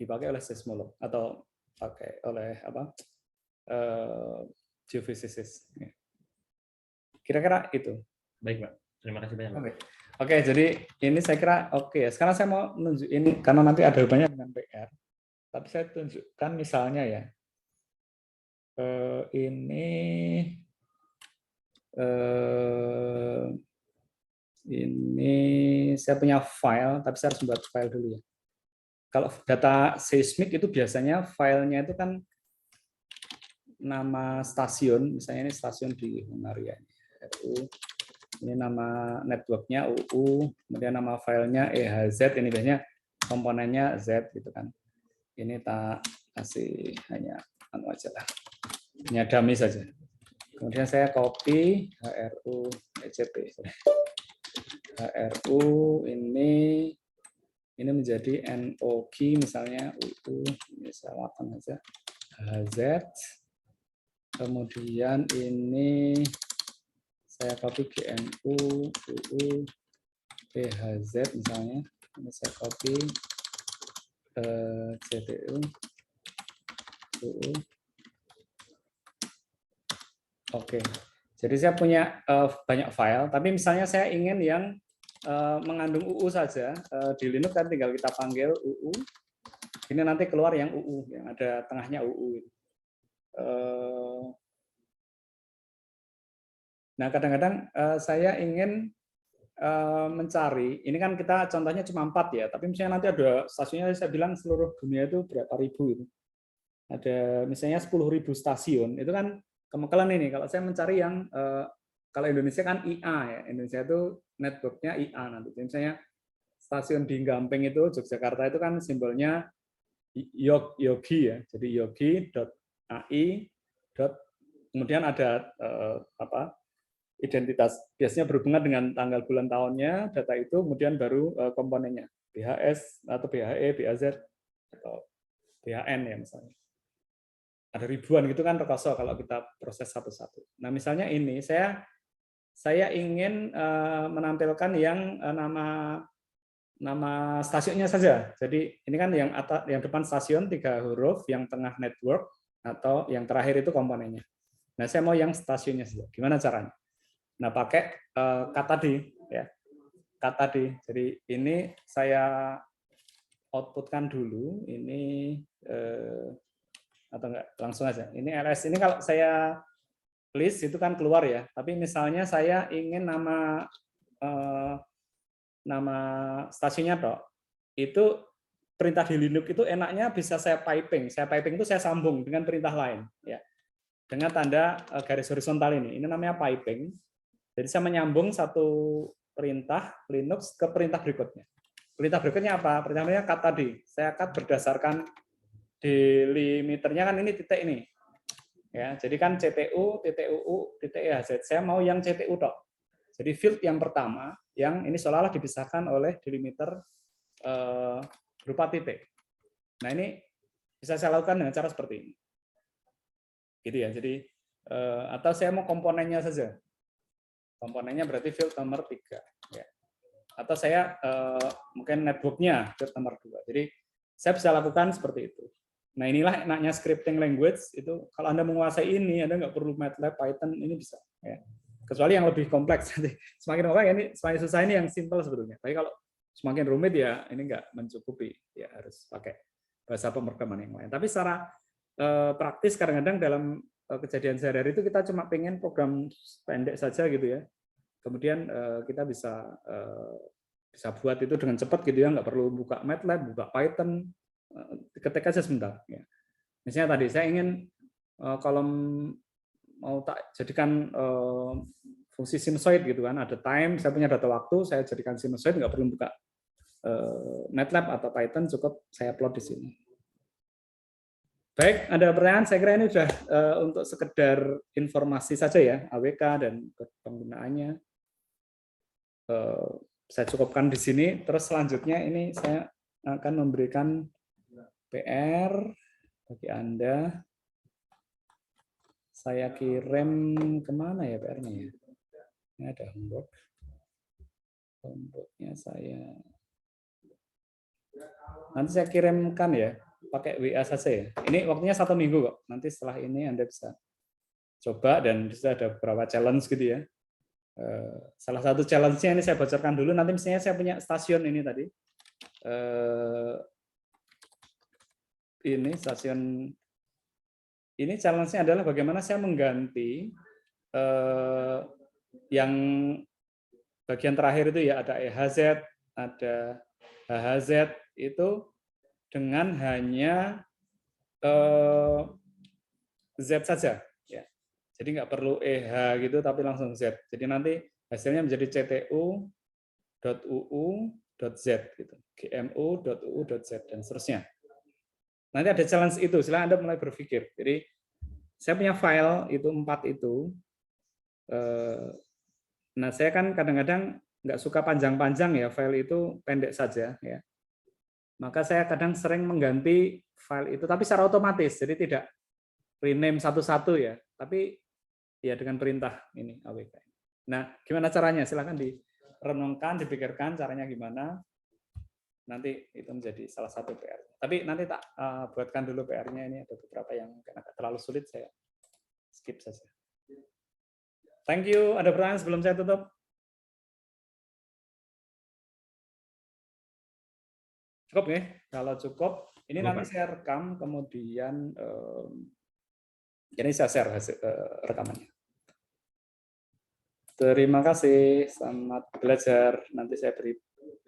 Speaker 1: dipakai oleh seismolog atau pakai oleh geophysicist. Kira-kira itu.
Speaker 2: Baik Pak, terima kasih banyak Pak.
Speaker 1: Oke, jadi ini saya kira oke. Sekarang saya mau nunjukin karena nanti ada hubungannya dengan PR. Tapi saya tunjukkan misalnya ya. Ini saya punya file, tapi saya harus membuat file dulu ya. Kalau data seismik itu biasanya filenya itu kan nama stasiun, misalnya ini stasiun di Hungaria, RU. Ini nama networknya UU, kemudian nama filenya EHZ, ini biasanya komponennya Z gitu kan. Ini tak kasih hanya aja lah. Hanya dummy saja. Kemudian saya copy HRU ECP. HRU ini menjadi NOG misalnya UU, ini saya lakukan aja HZ. Kemudian ini saya copy GNU UU PHZ misalnya. Ini saya copy CTU UU. Oke, jadi saya punya banyak file, tapi misalnya saya ingin yang mengandung UU saja, di Linux kan tinggal kita panggil UU, ini nanti keluar yang UU, yang ada tengahnya UU. Nah, kadang-kadang saya ingin mencari, ini kan kita contohnya cuma 4 ya, tapi misalnya nanti ada stasiunnya, saya bilang seluruh dunia itu berapa ribu itu. Ada misalnya 10.000 stasiun, itu kan kemungkinan ini kalau saya mencari yang kalau Indonesia kan IA ya, Indonesia itu networknya IA nanti. Misalnya stasiun di Gampeng itu Yogyakarta itu kan simbolnya Yogi ya, jadi yogi.ai. Kemudian ada identitas biasanya berhubungan dengan tanggal bulan tahunnya, data itu kemudian baru komponennya BHS atau BHE, BAZ atau BHN ya misalnya. Ada ribuan gitu kan rekoso kalau kita proses satu-satu. Nah misalnya ini saya ingin menampilkan yang nama stasiunnya saja. Jadi ini kan yang depan stasiun 3 huruf, yang tengah network, atau yang terakhir itu komponennya. Nah saya mau yang stasiunnya saja. Gimana caranya? Nah, pakai cut tadi ya. Cut tadi. Jadi ini saya outputkan dulu ini atau enggak langsung aja. Ini ls ini kalau saya list itu kan keluar ya. Tapi misalnya saya ingin nama stasiunnya toh, itu perintah di Linux itu enaknya bisa saya piping. Saya piping itu saya sambung dengan perintah lain ya. Dengan tanda garis horizontal ini. Ini namanya piping. Jadi saya menyambung satu perintah Linux ke perintah berikutnya. Perintah berikutnya apa? Perintahnya cut tadi. Saya cut berdasarkan delimiternya kan ini titik ini. Ya, jadi kan CTU, TTUU, TTEHZ. Saya mau yang CTU tok. Jadi field yang pertama yang ini seolah-olah dipisahkan oleh delimiter berupa titik. Nah, ini bisa saya lakukan dengan cara seperti ini. Gitu ya. Jadi atau saya mau komponennya saja. Komponennya berarti field nomor 3 ya. Atau saya mungkin network-nya field nomor 2. Jadi saya bisa lakukan seperti itu. Nah, inilah enaknya scripting language itu. Kalau Anda menguasai ini, Anda nggak perlu MATLAB, Python, ini bisa. Ya. Kecuali yang lebih kompleks. Semakin kompleks, ini semakin susah ini yang simple sebetulnya. Tapi kalau semakin rumit ya ini nggak mencukupi. Ya harus pakai bahasa pemrograman yang lain. Tapi secara praktis kadang-kadang dalam kejadian sehari-hari itu kita cuma pengen program pendek saja gitu ya. Kemudian kita bisa buat itu dengan cepat gitu ya, nggak perlu buka MATLAB, buka Python, ketik aja sebentar. Ya. Misalnya tadi saya ingin kolom mau tak jadikan fungsi sinusoid gitu kan, ada time, saya punya data waktu, saya jadikan sinusoid, nggak perlu buka MATLAB atau Python, cukup saya upload di sini. Baik, ada pertanyaan? Saya kira ini sudah untuk sekedar informasi saja ya, AWK dan penggunaannya. Saya cukupkan di sini. Terus selanjutnya ini saya akan memberikan PR bagi Anda. Saya kirim kemana ya PR-nya ya? Ini ada homework. Homework-nya saya. Nanti saya kirimkan ya, pakai WA saja ya. Ini waktunya 1 minggu kok. Nanti setelah ini Anda bisa coba dan bisa ada beberapa challenge gitu ya. Salah satu challenge-nya ini saya bocorkan dulu. Nanti misalnya saya punya stasiun ini tadi. Ini stasiun ini challenge-nya adalah bagaimana saya mengganti yang bagian terakhir itu ya ada EHZ, ada HHZ itu dengan hanya Z saja. Ya. Jadi nggak perlu EH gitu, tapi langsung Z. Jadi nanti hasilnya menjadi CTU.uu.z gitu, GMU.uu.z dan seterusnya. Nanti ada challenge itu, silahkan Anda mulai berpikir. Jadi saya punya file itu 4 itu. Nah, saya kan kadang-kadang nggak suka panjang-panjang ya, file itu pendek saja ya. Maka saya kadang sering mengganti file itu, tapi secara otomatis, jadi tidak rename satu-satu ya, tapi ya dengan perintah ini AWK. Nah, gimana caranya? Silahkan direnungkan, dipikirkan caranya gimana. Nanti itu menjadi salah satu PR. Tapi nanti tak buatkan dulu PR-nya, ini ada beberapa yang mungkin agak terlalu sulit, saya skip saja. Thank you. Ada pertanyaan sebelum saya tutup? Cukup ya? Kalau cukup, ini nanti saya rekam, kemudian ini saya share hasil rekamannya. Terima kasih, selamat belajar. Nanti saya beri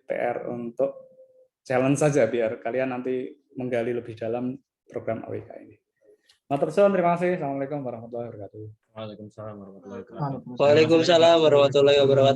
Speaker 1: PR untuk challenge saja biar kalian nanti menggali lebih dalam program AWK ini. Matur suwun, terima kasih. Assalamualaikum warahmatullahi wabarakatuh.
Speaker 2: Waalaikumsalam warahmatullahi wabarakatuh.
Speaker 3: Waalaikumsalam warahmatullahi wabarakatuh.